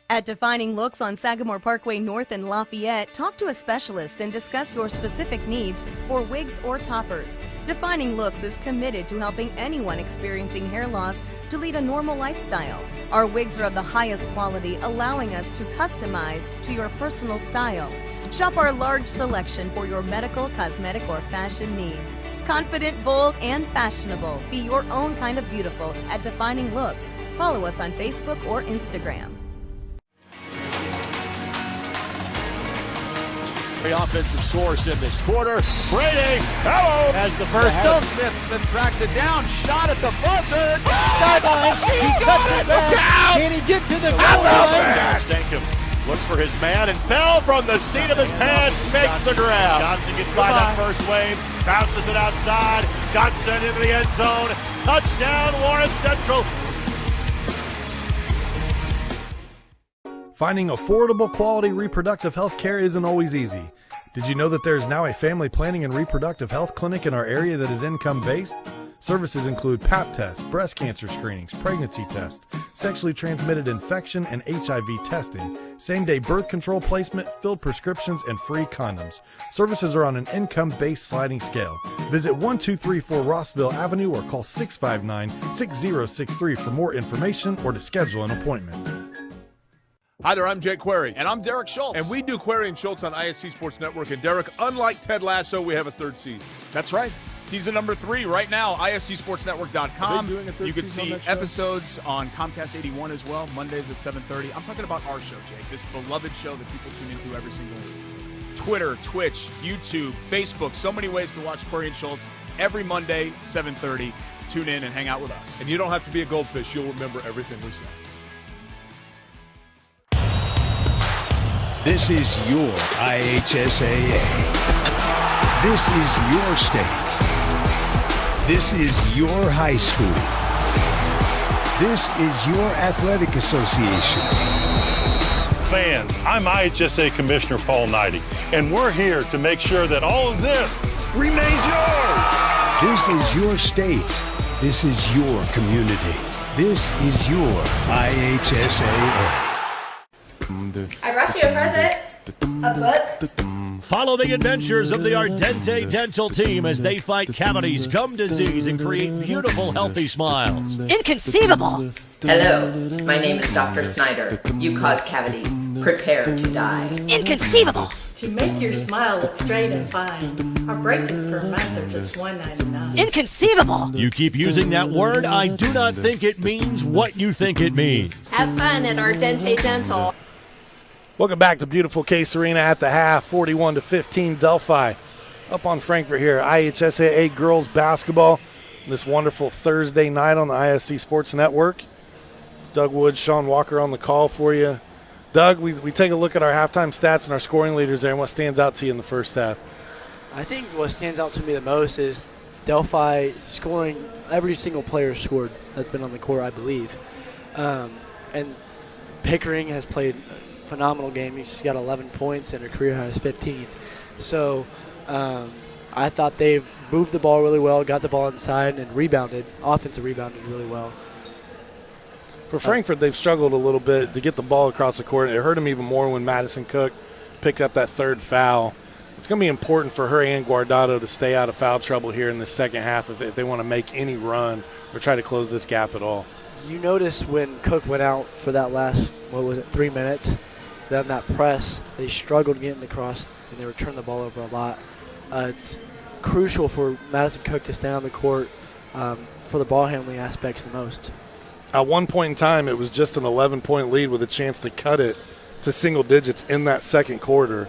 At Defining Looks on Sagamore Parkway North in Lafayette, talk to a specialist and discuss your specific needs for wigs or toppers. Defining Looks is committed to helping anyone experiencing hair loss to lead a normal lifestyle. Our wigs are of the highest quality, allowing us to customize to your personal style. Shop our large selection for your medical, cosmetic, or fashion needs. Confident, bold, and fashionable. Be your own kind of beautiful at Defining Looks. Follow us on Facebook or Instagram. The primary offensive source in this quarter. Brady, hello, has the first down. Smith tracks it down, shot at the buzzer. Sideline, he cuts it back. Can he get to the goal line? Stankham looks for his man and fell from the seat of his pants, makes the grab. Johnson gets by that first wave, bounces it outside. Johnson into the end zone. Touchdown, Lawrence Central. Finding affordable, quality reproductive health care isn't always easy. Did you know that there is now a family planning and reproductive health clinic in our area that is income-based? Services include Pap tests, breast cancer screenings, pregnancy tests, sexually transmitted infection and HIV testing, same-day birth control placement, filled prescriptions, and free condoms. Services are on an income-based sliding scale. Visit 1234 Rossville Avenue or call 659-6063 for more information or to schedule an appointment. Hi there, I'm Jake Query. And I'm Derek Schultz. And we do Query and Schultz on ISC Sports Network. And Derek, unlike Ted Lasso, we have a third season. That's right. Season number 3 right now, ISCSportsNetwork.com. You can see episodes on Comcast 81 as well, Mondays at 7:30. I'm talking about our show, Jake, this beloved show that people tune into every single week. Twitter, Twitch, YouTube, Facebook, so many ways to watch Query and Schultz every Monday, 7:30. Tune in and hang out with us. And you don't have to be a goldfish. You'll remember everything we say. This is your IHSAA. This is your state. This is your high school. This is your athletic association. Fans, I'm IHSA Commissioner Paul Knighty, and we're here to make sure that all of this remains yours. This is your state. This is your community. This is your IHSAA. I brought you a present. A book. Follow the adventures of the Ardente Dental team as they fight cavities, gum disease, and create beautiful, healthy smiles. Inconceivable! Hello, my name is Dr. Snyder. You cause cavities. Prepare to die. Inconceivable! To make your smile look straight and fine, our braces per month are just $1.99. Inconceivable! You keep using that word, I do not think it means what you think it means. Have fun at Ardente Dental. Welcome back to beautiful Case Arena at the half, 41-15 Delphi. Up on Frankfort here, IHSAA girls basketball this wonderful Thursday night on the ISC Sports Network. Doug Wood, Sean Walker on the call for you. Doug, we take a look at our halftime stats and our scoring leaders there, and what stands out to you in the first half? I think what stands out to me the most is Delphi scoring. Every single player scored that's been on the court, I believe. And Pickering has played phenomenal game. He's got 11 points and her career high is 15. So I thought they've moved the ball really well, got the ball inside, and offensive rebounded really well. For Frankfort, they've struggled a little bit to get the ball across the court. It hurt them even more when Madison Cook picked up that third foul. It's going to be important for her and Guardado to stay out of foul trouble here in the second half if they want to make any run or try to close this gap at all. You notice when Cook went out for that last, 3 minutes, then that press, they struggled getting across, and they were turning the ball over a lot. It's crucial for Madison Cook to stay on the court for the ball handling aspects the most. At one point in time, it was just an 11-point lead with a chance to cut it to single digits in that second quarter,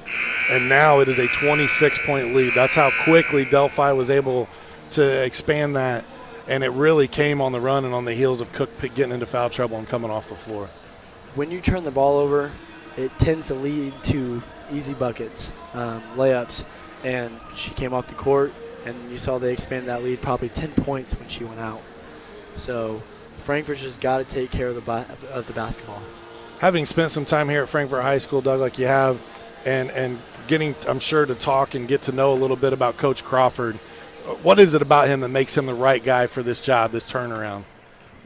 and now it is a 26-point lead. That's how quickly Delphi was able to expand that, and it really came on the run and on the heels of Cook getting into foul trouble and coming off the floor. When you turn the ball over, it tends to lead to easy buckets, layups, and she came off the court, and you saw they expanded that lead probably 10 points when she went out. So Frankfort's just got to take care of the basketball. Having spent some time here at Frankfort High School, Doug, like you have, and getting, I'm sure, to talk and get to know a little bit about Coach Crawford, what is it about him that makes him the right guy for this job, this turnaround?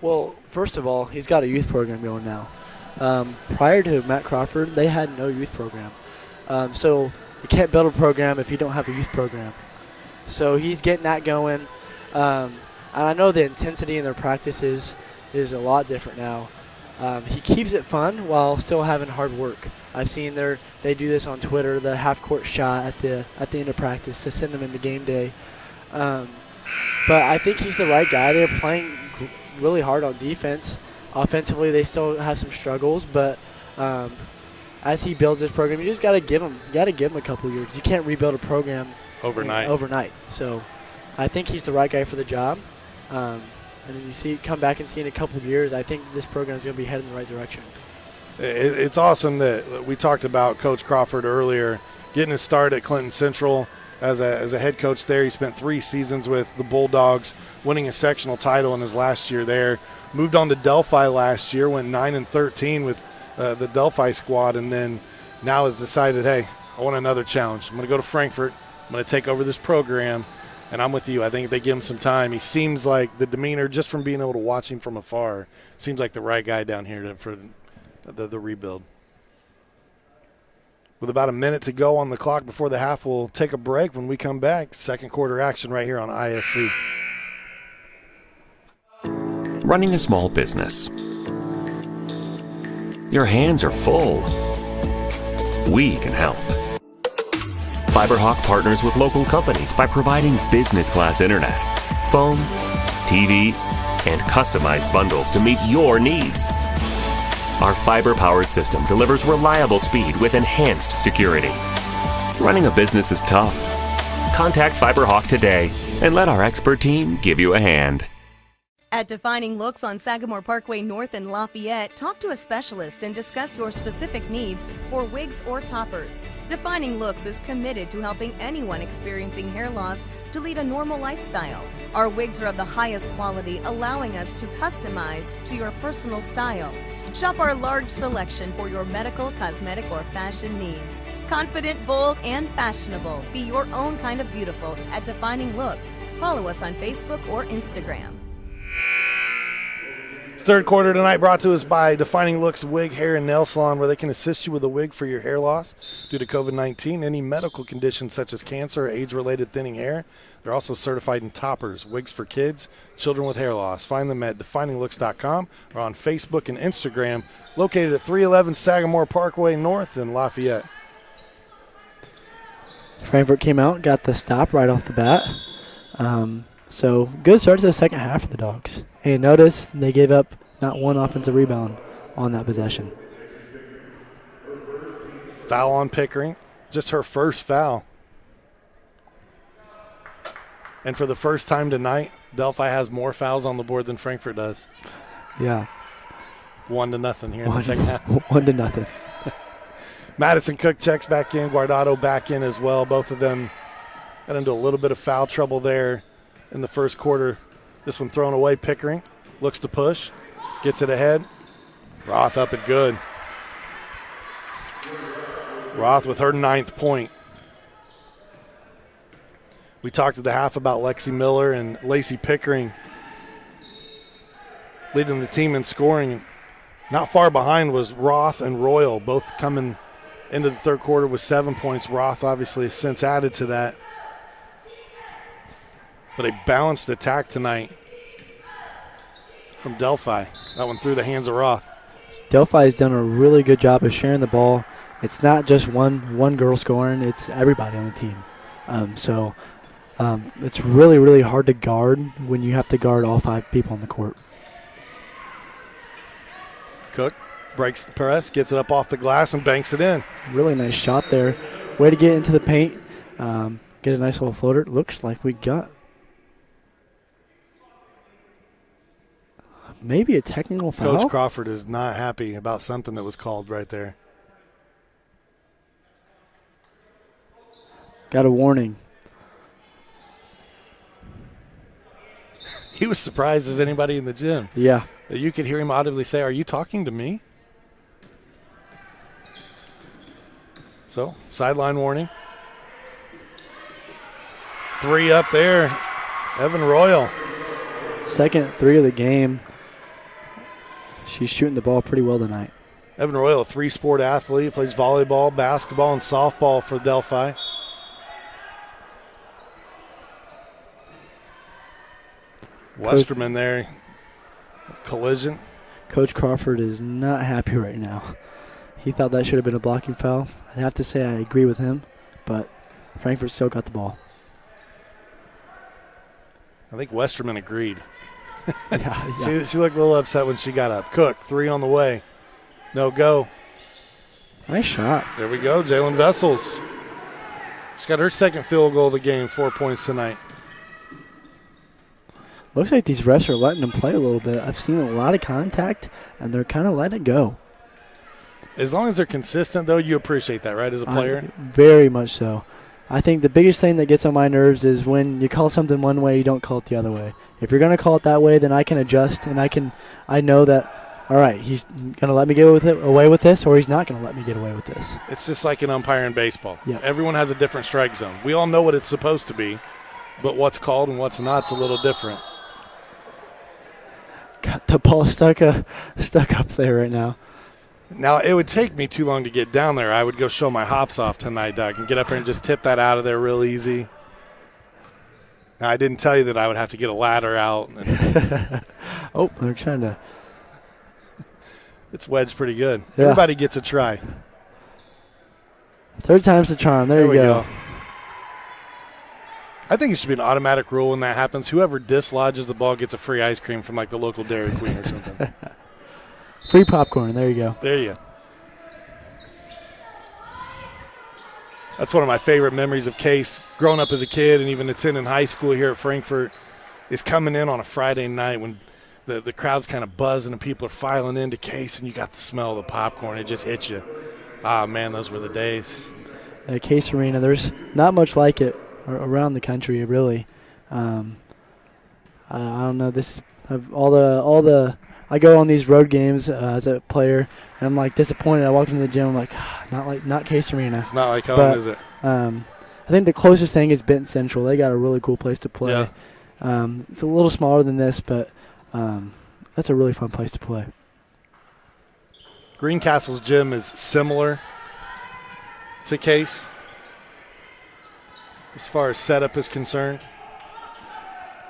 Well, first of all, he's got a youth program going now. Prior to Matt Crawford, they had no youth program. So you can't build a program if you don't have a youth program. So he's getting that going. And I know the intensity in their practices is a lot different now. He keeps it fun while still having hard work. I've seen they do this on Twitter, the half-court shot at the end of practice to send them into game day. But I think he's the right guy. They're playing really hard on defense. Offensively, they still have some struggles, but as he builds his program, you just got to give him a couple years. You can't rebuild a program overnight. So I think he's the right guy for the job. And you come back and see in a couple of years, I think this program is going to be heading in the right direction. It's awesome that we talked about Coach Crawford earlier, getting his start at Clinton Central as a head coach there. He spent 3 seasons with the Bulldogs, winning a sectional title in his last year there. Moved on to Delphi last year, went 9-13 with the Delphi squad, and then now has decided, hey, I want another challenge. I'm going to go to Frankfort. I'm going to take over this program, and I'm with you. I think if they give him some time, he seems like the demeanor, just from being able to watch him from afar, seems like the right guy down here for the rebuild. With about a minute to go on the clock before the half, we'll take a break. When we come back, second quarter action right here on ISC. Running a small business. Your hands are full. We can help. FiberHawk partners with local companies by providing business class internet, phone, TV, and customized bundles to meet your needs. Our fiber-powered system delivers reliable speed with enhanced security. Running a business is tough. Contact FiberHawk today and let our expert team give you a hand. At Defining Looks on Sagamore Parkway North in Lafayette, talk to a specialist and discuss your specific needs for wigs or toppers. Defining Looks is committed to helping anyone experiencing hair loss to lead a normal lifestyle. Our wigs are of the highest quality, allowing us to customize to your personal style. Shop our large selection for your medical, cosmetic, or fashion needs. Confident, bold, and fashionable. Be your own kind of beautiful at Defining Looks. Follow us on Facebook or Instagram. Third quarter tonight brought to us by Defining Looks Wig, Hair, and Nail Salon, where they can assist you with a wig for your hair loss due to COVID-19, any medical conditions such as cancer or age-related thinning hair. They're also certified in toppers, wigs for kids, children with hair loss. Find them at defininglooks.com or on Facebook and Instagram, located at 311 Sagamore Parkway North in Lafayette. Frankfort came out, got the stop right off the bat. So good start to the second half for the Dogs. And notice they gave up not one offensive rebound on that possession. Foul on Pickering, just her first foul. And for the first time tonight, Delphi has more fouls on the board than Frankfort does. Yeah. 1-0 here in the second half. 1-0. Madison Cook checks back in, Guardado back in as well. Both of them got into a little bit of foul trouble there in the first quarter. This one thrown away. Pickering looks to push, gets it ahead. Roth up and good. Roth with her 9th point. We talked at the half about Lexi Miller and Lacey Pickering leading the team in scoring. Not far behind was Roth and Royal, both coming into the third quarter with 7 points. Roth obviously has since added to that. But a balanced attack tonight from Delphi. That one through the hands of Roth. Delphi has done a really good job of sharing the ball. It's not just one girl scoring, it's everybody on the team. It's really, really hard to guard when you have to guard all 5 people on the court. Cook breaks the press, gets it up off the glass, and banks it in. Really nice shot there. Way to get into the paint, get a nice little floater. Looks like we got maybe a technical foul. Coach Crawford is not happy about something that was called right there. Got a warning. He was surprised as anybody in the gym. Yeah. You could hear him audibly say, "Are you talking to me?" So, sideline warning. 3 up there. Evan Royal. Second 3 of the game. She's shooting the ball pretty well tonight. Evan Royal, a 3-sport athlete, plays volleyball, basketball, and softball for Delphi. Westerman there, collision. Coach Crawford is not happy right now. He thought that should have been a blocking foul. I'd have to say I agree with him, but Frankfort still got the ball. I think Westerman agreed. Yeah. She looked a little upset when she got up. Cook, 3 on the way. No go. Nice shot. There we go, Jalen Vessels. She's got her second field goal of the game, 4 points tonight. Looks like these refs are letting them play a little bit. I've seen a lot of contact, and they're kind of letting it go. As long as they're consistent, though, you appreciate that, right, as a player? Very much so. I think the biggest thing that gets on my nerves is when you call something one way, you don't call it the other way. If you're going to call it that way, then I can adjust, and I know that, all right, he's going to let me get away with this, or he's not going to let me get away with this. It's just like an umpire in baseball. Yep. Everyone has a different strike zone. We all know what it's supposed to be, but what's called and what's not is a little different. Got the ball stuck up there right now. Now, it would take me too long to get down there. I would go show my hops off tonight, Doug, and get up there and just tip that out of there real easy. Now, I didn't tell you that I would have to get a ladder out. Oh, they're trying to. It's wedged pretty good. Yeah. Everybody gets a try. Third time's the charm. There you we go. I think it should be an automatic rule when that happens. Whoever dislodges the ball gets a free ice cream from like the local Dairy Queen or something. Free popcorn. There you go. There you go. That's one of my favorite memories of Case. Growing up as a kid and even attending high school here at Frankfort is coming in on a Friday night when the crowd's kind of buzzing and people are filing into Case and you got the smell of the popcorn. It just hits you. Ah, man, those were the days. Case Arena, there's not much like it around the country, really. I don't know. This all the. I go on these road games as a player, and I'm like disappointed. I walk into the gym, I'm like, not Case Arena. It's not like home, is it? I think the closest thing is Benton Central. They got a really cool place to play. Yeah. It's a little smaller than this, but that's a really fun place to play. Greencastle's gym is similar to Case as far as setup is concerned.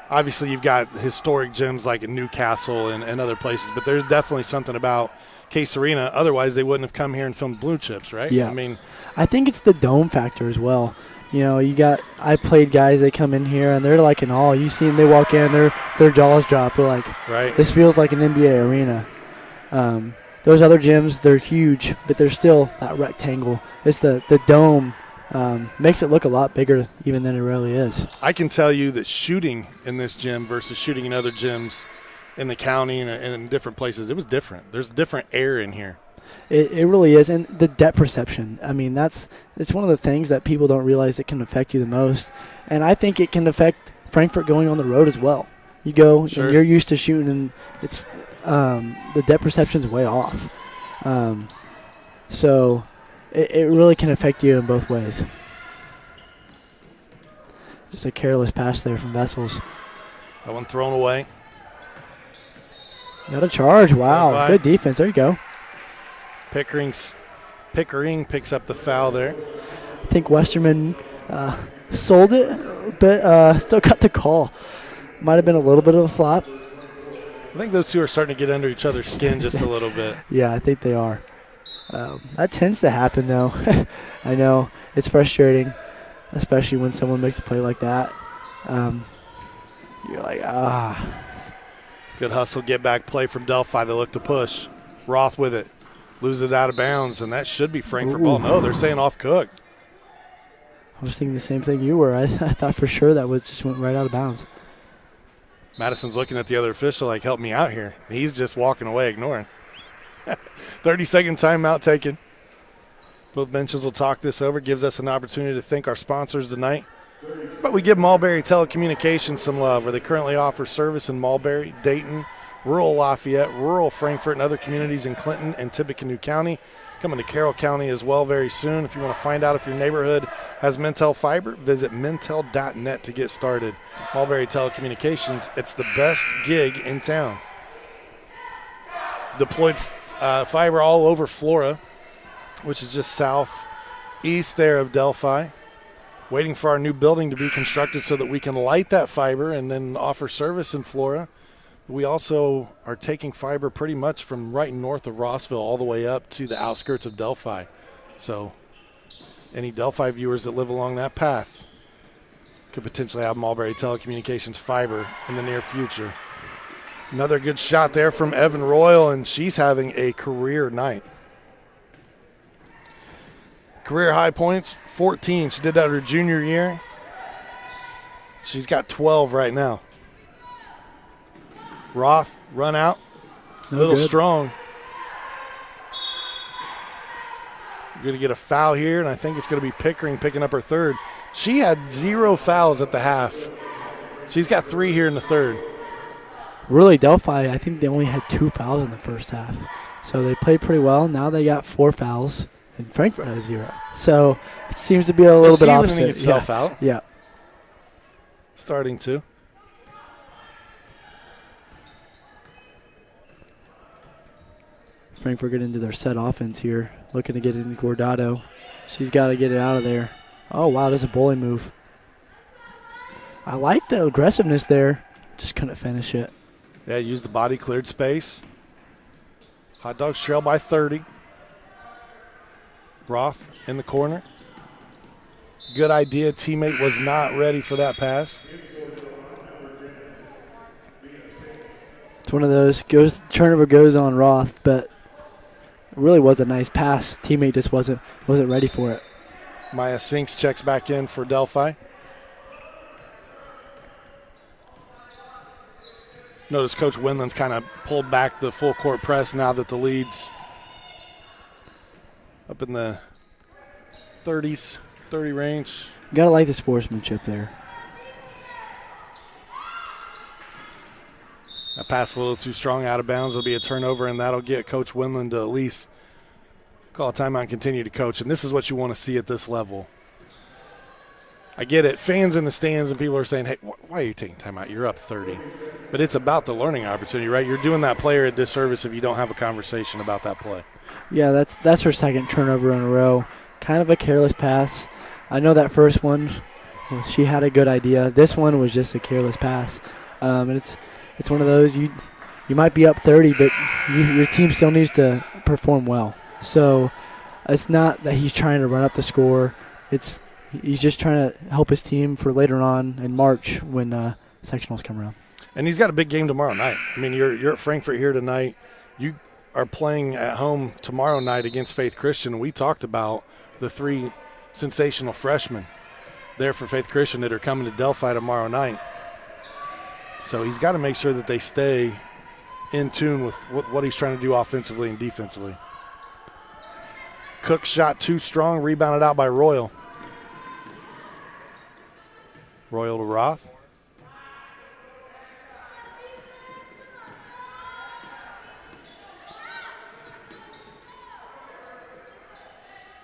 Obviously, you've got historic gyms like in Newcastle and other places, but there's definitely something about Case Arena. Otherwise, they wouldn't have come here and filmed Blue Chips, right? Yeah. I mean, I think it's the dome factor as well. You know, I played guys, they come in here, and they're like in awe. You see them, they walk in, their jaws drop. They're like, right. This feels like an NBA arena. Those other gyms, they're huge, but they're still that rectangle. It's the dome. Makes it look a lot bigger even than it really is. I can tell you that shooting in this gym versus shooting in other gyms in the county and in different places, it was different. There's different air in here. It really is. And the depth perception, I mean, it's one of the things that people don't realize that can affect you the most. And I think it can affect Frankfort going on the road as well. You go Sure. and you're used to shooting, and it's the depth perception's way off. So it really can affect you in both ways. Just a careless pass there from Vessels. That one thrown away. Got a charge. Wow. Good defense. There you go. Pickering picks up the foul there. I think Westerman sold it, but still got the call. Might have been a little bit of a flop. I think those two are starting to get under each other's skin just a little bit. Yeah, I think they are. That tends to happen, though. I know. It's frustrating, especially when someone makes a play like that. You're like, Good hustle, get back play from Delphi. They look to push. Roth with it. Loses it out of bounds, and that should be Frankfort ball. No, they're saying off Cook. I was thinking the same thing you were. I thought for sure that just went right out of bounds. Madison's looking at the other official like, help me out here. He's just walking away, ignoring. 30-second timeout taken. Both benches will talk this over. Gives us an opportunity to thank our sponsors tonight. But we give Mulberry Telecommunications some love, where they currently offer service in Mulberry, Dayton, rural Lafayette, rural Frankfort, and other communities in Clinton and Tippecanoe County. Coming to Carroll County as well very soon. If you want to find out if your neighborhood has Mintel fiber, visit mintel.net to get started. Mulberry Telecommunications, it's the best gig in town. Deployed fiber all over Flora, which is just southeast there of Delphi. Waiting for our new building to be constructed so that we can light that fiber and then offer service in Flora. We also are taking fiber pretty much from right north of Rossville all the way up to the outskirts of Delphi. So any Delphi viewers that live along that path could potentially have Mulberry Telecommunications fiber in the near future. Another good shot there from Evan Royal, and she's having a career night. Career high points, 14. She did that her junior year. She's got 12 right now. Roth, run out. A little strong. You're going to get a foul here, and I think it's going to be Pickering picking up her third. She had 0 fouls at the half. She's got 3 here in the third. Really, Delphi, I think they only had 2 fouls in the first half. So they played pretty well. Now they got 4 fouls, and Frankfort has 0. So it seems to be a little bit opposite. Evening itself out. Yeah. Starting to. Frankfort get into their set offense here, looking to get it into Guardado. She's got to get it out of there. Oh, wow, that's a bully move. I like the aggressiveness there. Just couldn't finish it. Yeah, use the body, cleared space. Hot Dogs trail by 30. Roth in the corner. Good idea. Teammate was not ready for that pass. It's one of those, turnover goes on Roth, but it really was a nice pass. Teammate just wasn't ready for it. Maya Sinks checks back in for Delphi. Notice Coach Winland's kind of pulled back the full court press now that the lead's up in the 30s, 30 range. You got to like the sportsmanship there. That pass a little too strong out of bounds. It'll be a turnover, and that'll get Coach Winland to at least call a timeout and continue to coach. And this is what you want to see at this level. I get it. Fans in the stands and people are saying, hey, why are you taking timeout? You're up 30. But it's about the learning opportunity, right? You're doing that player a disservice if you don't have a conversation about that play. Yeah, that's her second turnover in a row. Kind of a careless pass. I know that first one, she had a good idea. This one was just a careless pass. And it's one of those, you might be up 30, but your team still needs to perform well. So it's not that he's trying to run up the score. He's just trying to help his team for later on in March when sectionals come around. And he's got a big game tomorrow night. I mean, you're at Frankfort here tonight. You are playing at home tomorrow night against Faith Christian. We talked about the 3 sensational freshmen there for Faith Christian that are coming to Delphi tomorrow night. So he's got to make sure that they stay in tune with what he's trying to do offensively and defensively. Cook shot too strong, rebounded out by Royal. Royal to Roth.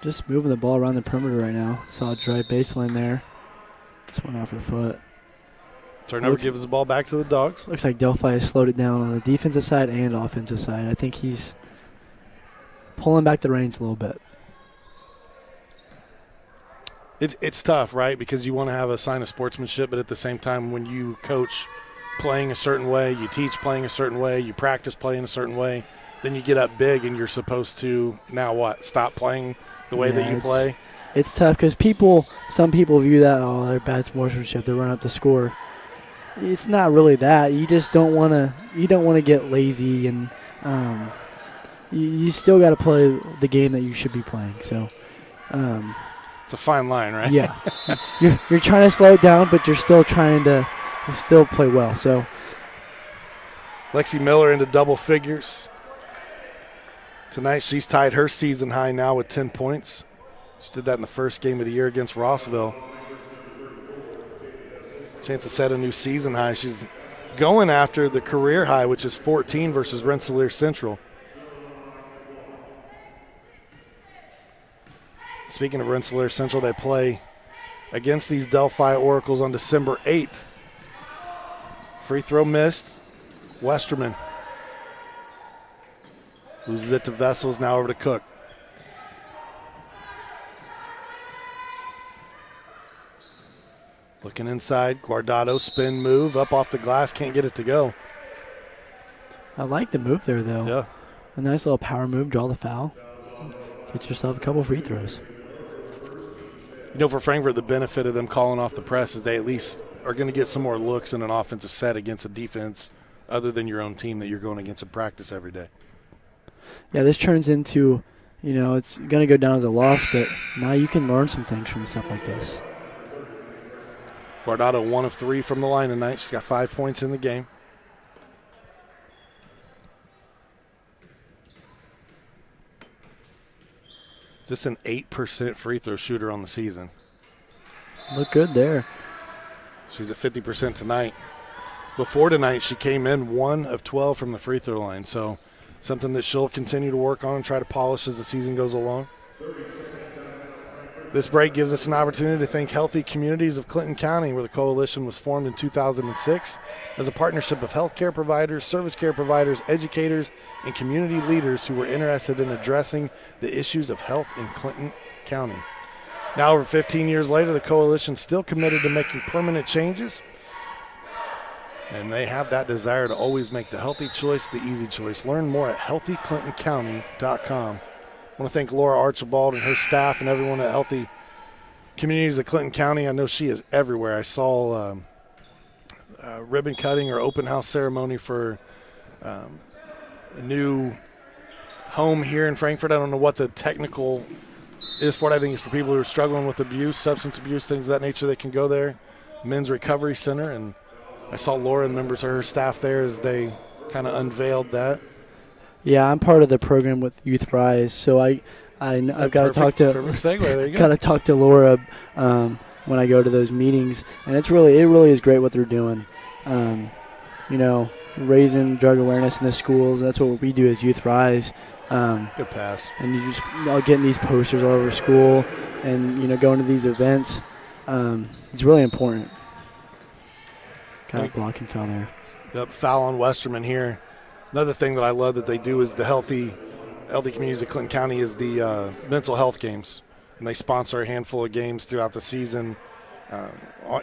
Just moving the ball around the perimeter right now. Saw a drive baseline there. Just went off her foot. Turnover gives the ball back to the Dogs. Looks like Delphi has slowed it down on the defensive side and offensive side. I think he's pulling back the reins a little bit. It's tough, right? Because you want to have a sign of sportsmanship, but at the same time, when you coach playing a certain way, you teach playing a certain way, you practice playing a certain way, then you get up big and you're supposed to, now what, stop playing the way that you play? It's tough because some people view that, oh, they're bad sportsmanship, they run up the score. It's not really that. You just don't want to get lazy, and you still got to play the game that you should be playing. So it's a fine line, right? Yeah. you're trying to slow it down, but you're still trying to play well. So Lexi Miller into double figures. Tonight she's tied her season high now with 10 points. She did that in the first game of the year against Rossville. Chance to set a new season high. She's going after the career high, which is 14 versus Rensselaer Central. Speaking of Rensselaer Central, they play against these Delphi Oracles on December 8th. Free throw missed. Westerman loses it to Vessels, now over to Cook. Looking inside, Guardado spin move, up off the glass, can't get it to go. I like the move there, though. Yeah. A nice little power move, draw the foul. Get yourself a couple free throws. You know, for Frankfort, the benefit of them calling off the press is they at least are going to get some more looks in an offensive set against a defense other than your own team that you're going against in practice every day. Yeah, this turns into it's going to go down as a loss, but now you can learn some things from stuff like this. Guardado 1 of 3 from the line tonight. She's got 5 points in the game. Just an 8% free throw shooter on the season. Look good there. She's at 50% tonight. Before tonight, she came in 1 of 12 from the free throw line. So something that she'll continue to work on and try to polish as the season goes along. This break gives us an opportunity to thank Healthy Communities of Clinton County, where the coalition was formed in 2006 as a partnership of healthcare providers, service care providers, educators, and community leaders who were interested in addressing the issues of health in Clinton County. Now, over 15 years later, the coalition is still committed to making permanent changes, and they have that desire to always make the healthy choice the easy choice. Learn more at healthyclintoncounty.com. I want to thank Laura Archibald and her staff and everyone at Healthy Communities of Clinton County. I know she is everywhere. I saw a ribbon cutting or open house ceremony for a new home here in Frankfort. I don't know what the technical is for it. I think it's for people who are struggling with abuse, substance abuse, things of that nature. They can go there. Men's Recovery Center. And I saw Laura and members of her staff there as they kind of unveiled that. Yeah, I'm part of the program with Youth Rise, so I've got to talk to perfect segue. There you go. Got to talk to Laura when I go to those meetings, and it really is great what they're doing. Raising drug awareness in the schools. That's what we do as Youth Rise. Good pass. And you just getting these posters all over school, and going to these events. It's really important. Got a blocking foul there. Yep, foul on Westerman here. Another thing that I love that they do is the Healthy Communities of Clinton County is the mental health games. And they sponsor a handful of games throughout the season.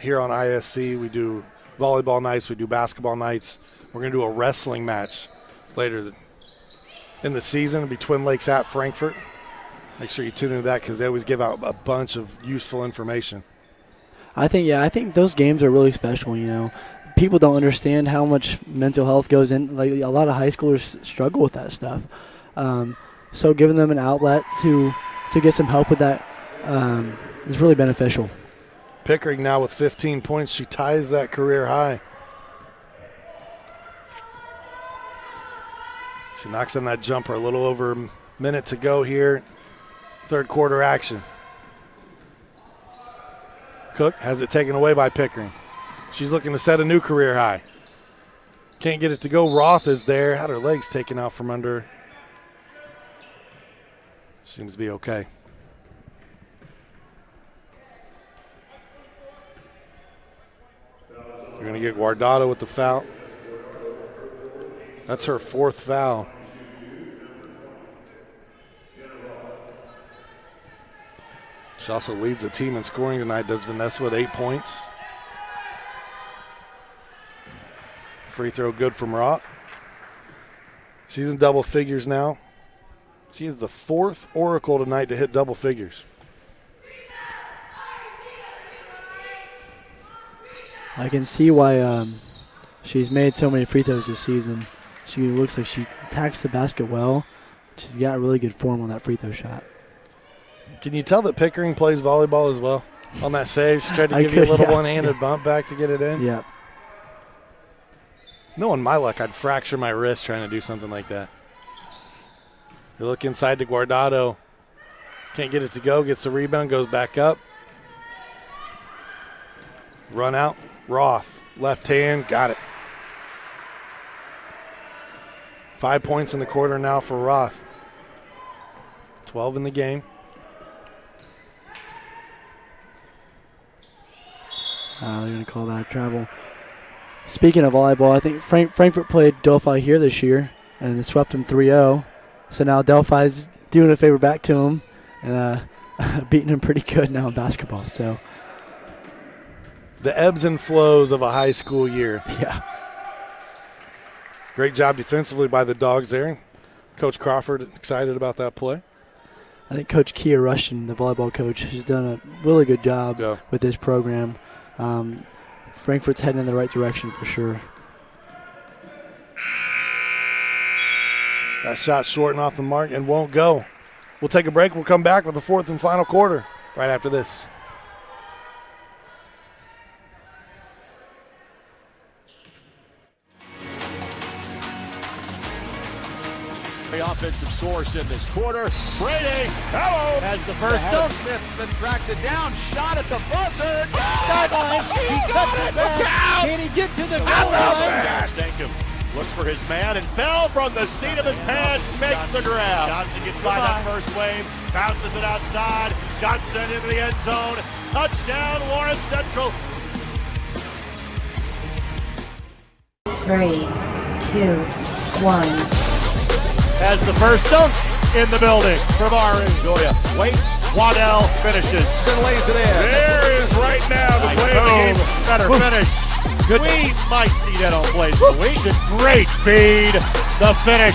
Here on ISC, we do volleyball nights, we do basketball nights. We're going to do a wrestling match later in the season. It'll be Twin Lakes at Frankfort. Make sure you tune into that because they always give out a bunch of useful information. I think those games are really special, People don't understand how much mental health goes in. Like a lot of high schoolers struggle with that stuff. So giving them an outlet to get some help with that is really beneficial. Pickering now with 15 points. She ties that career high. She knocks in that jumper. A little over a minute to go here. Third quarter action. Cook has it taken away by Pickering. She's looking to set a new career high. Can't get it to go. Roth is there. Had her legs taken out from under. Seems to be okay. You're going to get Guardado with the foul. That's her 4th foul. She also leads the team in scoring tonight, does Vanessa, with 8 points. Free throw good from Roth. She's in double figures now. She is the 4th Oracle tonight to hit double figures. I can see why she's made so many free throws this season. She looks like she attacks the basket well. She's got really good form on that free throw shot. Can you tell that Pickering plays volleyball as well? On that save, she tried to give you a little one-handed bump back to get it in. Yeah. Knowing my luck, I'd fracture my wrist trying to do something like that. They look inside to Guardado. Can't get it to go. Gets the rebound, goes back up. Run out. Roth, left hand, got it. 5 points in the quarter now for Roth. 12 in the game. They're going to call that travel. Speaking of volleyball, I think Frankfort played Delphi here this year, and it swept them 3-0. So now Delphi's doing a favor back to them and beating them pretty good now in basketball. So the ebbs and flows of a high school year. Yeah. Great job defensively by the Dogs there. Coach Crawford excited about that play. I think Coach Kia Rushton, the volleyball coach, has done a really good job with this program. Frankfort's heading in the right direction for sure. That shot short and off the mark and won't go. We'll take a break. We'll come back with the fourth and final quarter right after this. The offensive source in this quarter. Brady, hello, has the first down. Smith tracks it down, shot at the buzzer. Sideline, he cuts it back. Can he get to the goal line? Stankham looks for his man and fell from the seat of his pants, makes the grab. Johnson gets by that first wave, bounces it outside. Johnson into the end zone. Touchdown, Lawrence Central. 3, 2, 1. Has the first dunk in the building from Joya. Waits, Waddell finishes. And lays it in. There is right now the play of the game. Better finish. Good. We might see that on plays of the week. Great feed. The finish.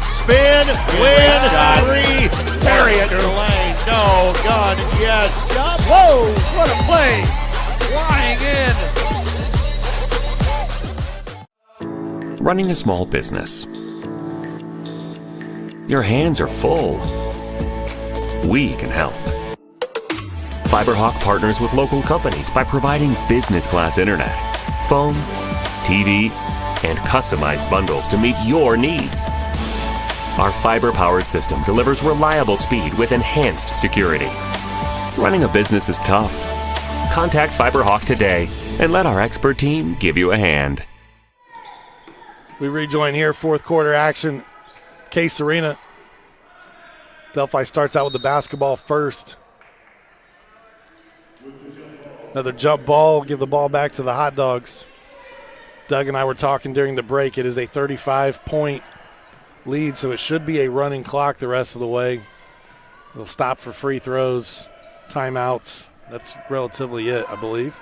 Spin, win, 3. Bury it in the lane. No, gun, yes. Whoa, what a play. Flying in. Running a small business. Your hands are full. We can help. FiberHawk partners with local companies by providing business class internet, phone, TV, and customized bundles to meet your needs. Our fiber-powered system delivers reliable speed with enhanced security. Running a business is tough. Contact FiberHawk today and let our expert team give you a hand. We rejoin here, fourth quarter action. Case Arena. Delphi starts out with the basketball first. Another jump ball, give the ball back to the Hot Dogs. Doug and I were talking during the break. It is a 35-point lead, so it should be a running clock the rest of the way. They'll stop for free throws, timeouts. That's relatively it, I believe.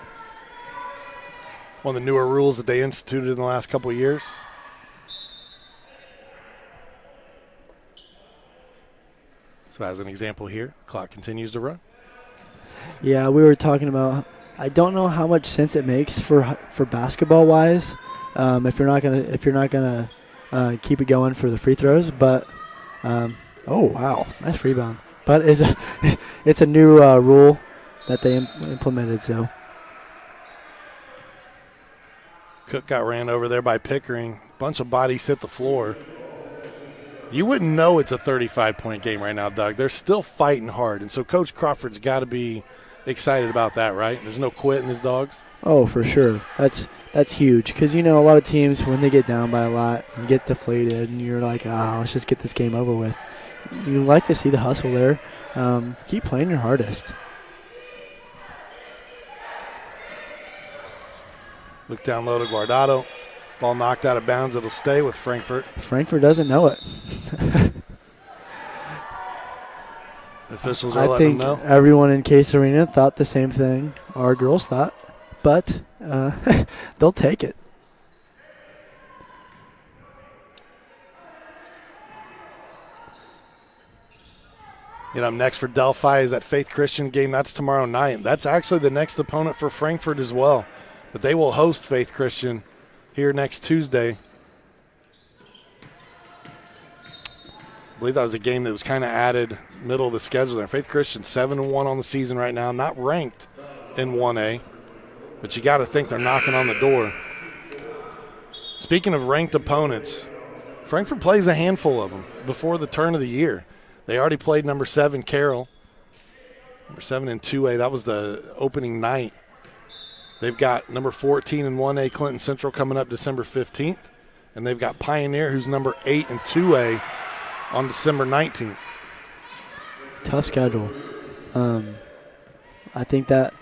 One of the newer rules that they instituted in the last couple of years. So as an example here, clock continues to run. Yeah, we were talking about, I don't know how much sense it makes for basketball wise, if you're not gonna keep it going for the free throws. But oh wow, nice rebound. But it's a new rule that they implemented. So Cook got ran over there by Pickering. Bunch of bodies hit the floor. You wouldn't know it's a 35-point game right now, Doug. They're still fighting hard, and so Coach Crawford's got to be excited about that, right? There's no quit in his Dogs. Oh, for sure. That's huge because, a lot of teams, when they get down by a lot and get deflated and you're like, let's just get this game over with. You like to see the hustle there. Keep playing your hardest. Look down low to Guardado. Ball knocked out of bounds. It'll stay with Frankfort. Frankfort doesn't know it. The officials are letting them know. I think everyone in Case Arena thought the same thing our girls thought, but they'll take it. Next for Delphi is that Faith Christian game. That's tomorrow night. That's actually the next opponent for Frankfort as well. But they will host Faith Christian here next Tuesday. I believe that was a game that was kind of added middle of the schedule there. Faith Christian 7-1 on the season right now, not ranked in 1A, but you got to think they're knocking on the door. Speaking of ranked opponents, Frankfort plays a handful of them before the turn of the year. They already played number 7, Carroll. Number 7 in 2A, that was the opening night. They've got number 14 in 1A, Clinton Central, coming up December 15th. And they've got Pioneer, who's number 8 in 2A, on December 19th. Tough schedule. I think that's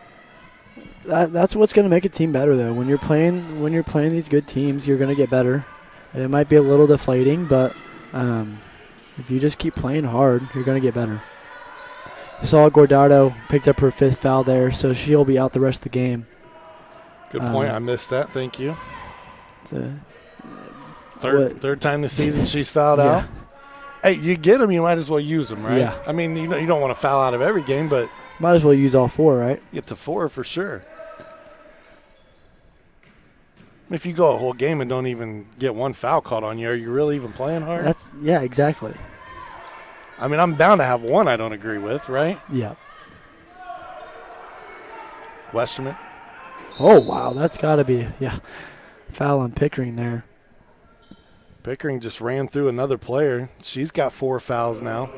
what's going to make a team better, though. When you're playing these good teams, you're going to get better. And it might be a little deflating, but if you just keep playing hard, you're going to get better. I saw Guardado picked up her 5th foul there, so she'll be out the rest of the game. Good point. I missed that. Thank you. Third time this season she's fouled out. Hey, you get them, you might as well use them, right? Yeah. I mean, you don't want to foul out of every game, but might as well use all 4, right? Get to 4 for sure. If you go a whole game and don't even get one foul called on you, are you really even playing hard? Yeah, exactly. I mean, I'm bound to have one I don't agree with, right? Yeah. Westerman. Oh, wow. That's got to be, foul on Pickering there. Pickering just ran through another player. She's got 4 fouls now.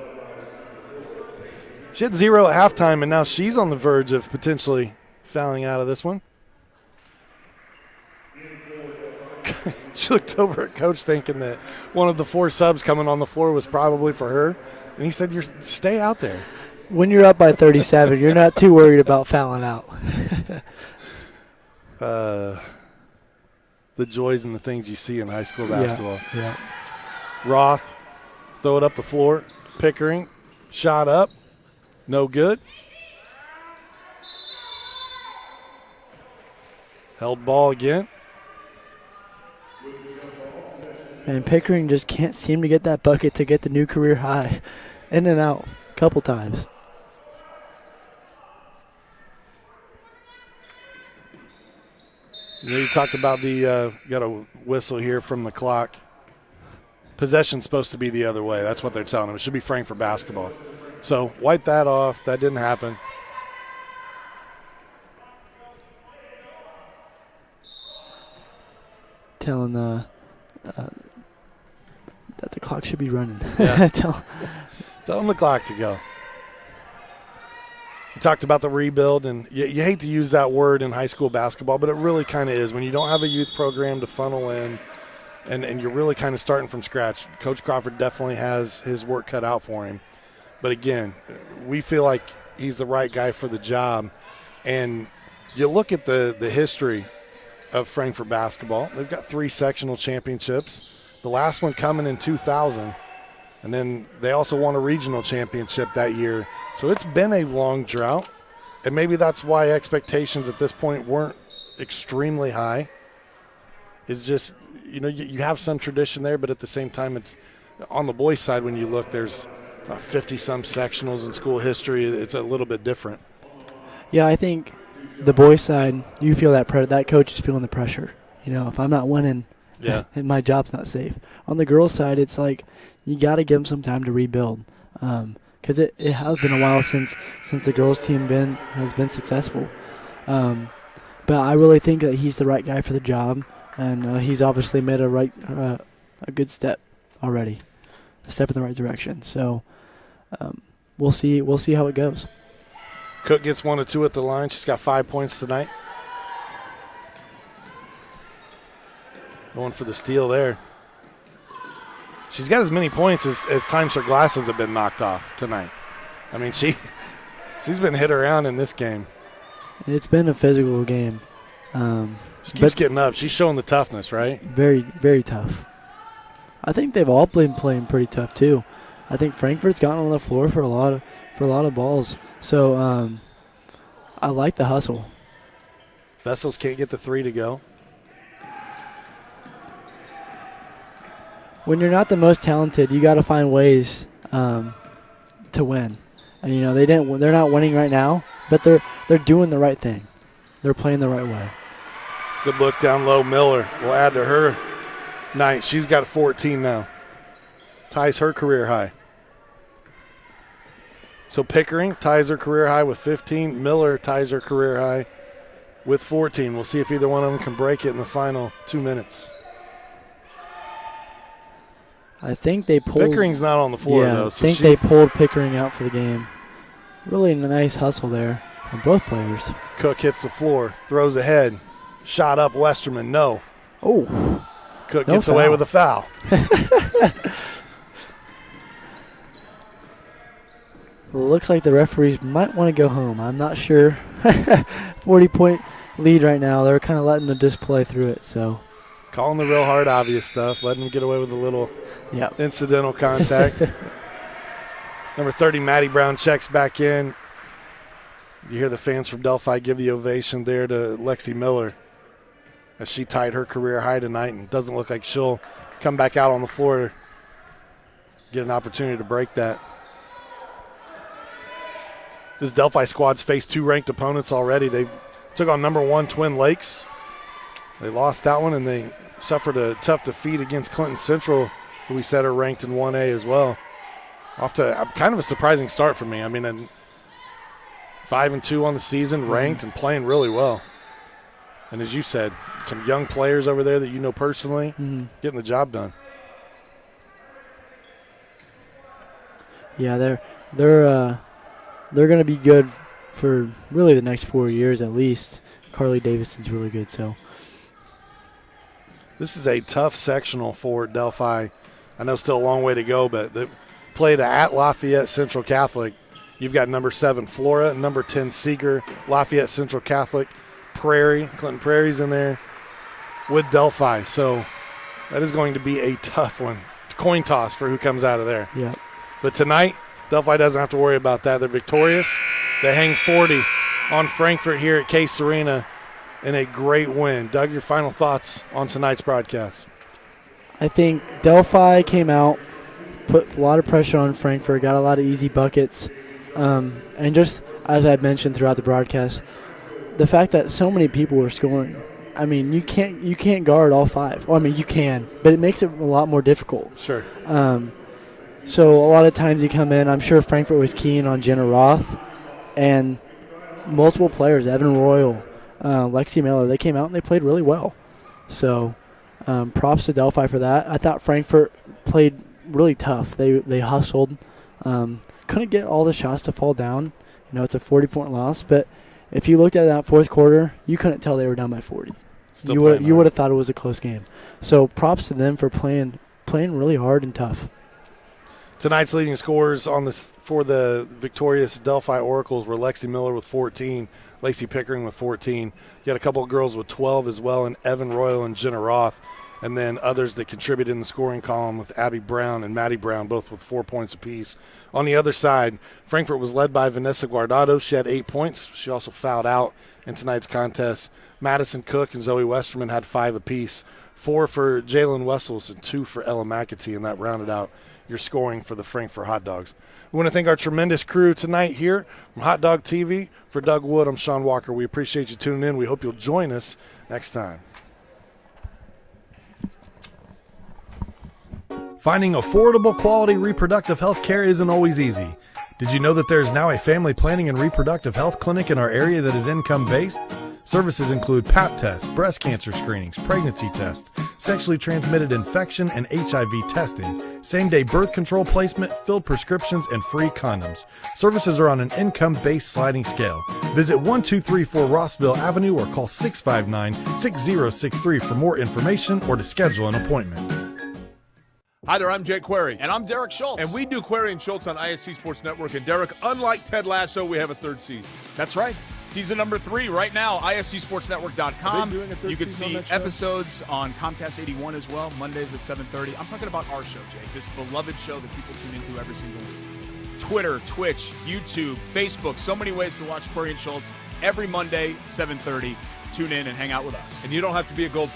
She had 0 at halftime, and now she's on the verge of potentially fouling out of this one. She looked over at Coach thinking that one of the 4 subs coming on the floor was probably for her. And he said, stay out there. When you're up by 37, you're not too worried about fouling out. The joys and the things you see in high school basketball. Yeah. Roth, throw it up the floor. Pickering, shot up. No good. Held ball again. And Pickering just can't seem to get that bucket to get the new career high. In and out a couple times. You talked about got a whistle here from the clock. Possession's supposed to be the other way. That's what they're telling them. It should be Frankfort basketball. So wipe that off. That didn't happen. Telling that the clock should be running. Yeah. Tell them the clock to go. We talked about the rebuild, and you hate to use that word in high school basketball, but it really kind of is. When you don't have a youth program to funnel in, and you're really kind of starting from scratch, Coach Crawford definitely has his work cut out for him. But again, we feel like he's the right guy for the job. And you look at the history of Frankfort basketball. They've got 3 sectional championships, the last one coming in 2000. And then they also won a regional championship that year. So it's been a long drought. And maybe that's why expectations at this point weren't extremely high. It's just, you have some tradition there, but at the same time, it's on the boys' side when you look, there's 50-some sectionals in school history. It's a little bit different. Yeah, I think the boys' side, you feel that coach is feeling the pressure. If I'm not winning, my job's not safe. On the girls' side, it's like you got to give them some time to rebuild because it has been a while since the girls' team has been successful. But I really think that he's the right guy for the job, and he's obviously made a good step already, a step in the right direction. So we'll see how it goes. Cook gets 1 of 2 at the line. She's got 5 points tonight. Going for the steal there. She's got as many points as times her glasses have been knocked off tonight. I mean, she's been hit around in this game. It's been a physical game. She keeps getting up. She's showing the toughness, right? Very, very tough. I think they've all been playing pretty tough too. I think Frankfurt's gotten on the floor for a lot of balls. So I like the hustle. Vessels can't get the 3 to go. When you're not the most talented, you got to find ways to win. And they're not winning right now, but they're doing the right thing. They're playing the right way. Good look down low. Miller will add to her night. She's got 14 now. Ties her career high. So Pickering ties her career high with 15. Miller ties her career high with 14. We'll see if either one of them can break it in the final 2 minutes. I think they pulled. Pickering's not on the floor, though. I think they pulled Pickering out for the game. Really a nice hustle there from both players. Cook hits the floor, throws ahead. Shot up Westerman, no. Oh. Cook gets away with a foul. Well, it looks like the referees might want to go home. I'm not sure. 40-point lead right now. They're kind of letting the display through it. So, calling the real hard, obvious stuff. Letting them get away with a little incidental contact. Number 30, Maddie Brown checks back in. You hear the fans from Delphi give the ovation there to Lexi Miller as she tied her career high tonight and doesn't look like she'll come back out on the floor, get an opportunity to break that. This Delphi squad's faced 2 ranked opponents already. They took on number 1 Twin Lakes. They lost that one, and they suffered a tough defeat against Clinton Central, who we said are ranked in 1A as well. Off to kind of a surprising start for me. I mean, 5-2 on the season, ranked and playing really well. And as you said, some young players over there that you know personally, getting the job done. Yeah, they're going to be good for really the next 4 years at least. Carly Davidson's really good, so. This is a tough sectional for Delphi. I know still a long way to go, but they played at Lafayette Central Catholic. You've got number 7 Flora, number 10 Seeger, Lafayette Central Catholic, Prairie, Clinton Prairie's in there with Delphi. So that is going to be a tough one. Coin toss for who comes out of there. Yeah. But tonight, Delphi doesn't have to worry about that. They're victorious. They hang 40 on Frankfort here at Case Arena in a great win. Doug, your final thoughts on tonight's broadcast? I think Delphi came out, put a lot of pressure on Frankfort, got a lot of easy buckets. And just as I mentioned throughout the broadcast, the fact that so many people were scoring. I mean, you can't guard all 5. Well, I mean, you can, but it makes it a lot more difficult. Sure. So a lot of times you come in, I'm sure Frankfort was keen on Jenna Roth, and multiple players, Evan Royal, Lexi Miller, they came out and they played really well. So props to Delphi for that. I thought Frankfort played really tough. They hustled. Couldn't get all the shots to fall down. You know, it's a 40-point loss, but if you looked at that fourth quarter, you couldn't tell they were down by 40. You would have thought it was a close game. So props to them for playing really hard and tough. Tonight's leading scorers for the victorious Delphi Oracles were Lexi Miller with 14, Lacey Pickering with 14. You got a couple of girls with 12 as well, and Evan Royal and Jenna Roth. And then others that contributed in the scoring column with Abby Brown and Maddie Brown, both with 4 points apiece. On the other side, Frankfort was led by Vanessa Guardado. She had 8 points. She also fouled out in tonight's contest. Madison Cook and Zoe Westerman had 5 apiece. 4 for Jalen Wessels and 2 for Ella McAtee, and that rounded out your scoring for the Frankfort Hot Dogs. We want to thank our tremendous crew tonight here from Hot Dog TV. For Doug Wood, I'm Sean Walker. We appreciate you tuning in. We hope you'll join us next time. Finding affordable, quality reproductive health care isn't always easy. Did you know that there is now a family planning and reproductive health clinic in our area that is income-based? Services include Pap tests, breast cancer screenings, pregnancy tests, sexually transmitted infection and HIV testing, same-day birth control placement, filled prescriptions, and free condoms. Services are on an income-based sliding scale. Visit 1234 Rossville Avenue or call 659-6063 for more information or to schedule an appointment. Hi there, I'm Jake Query. And I'm Derek Schultz. And we do Query and Schultz on ISC Sports Network. And Derek, unlike Ted Lasso, we have a 3rd season. That's right. Season number 3 right now, ISCSportsNetwork.com. You can see episodes on Comcast 81 as well, Mondays at 7:30. I'm talking about our show, Jake, this beloved show that people tune into every single week. Twitter, Twitch, YouTube, Facebook, so many ways to watch Query and Schultz every Monday, 7:30. Tune in and hang out with us. And you don't have to be a gold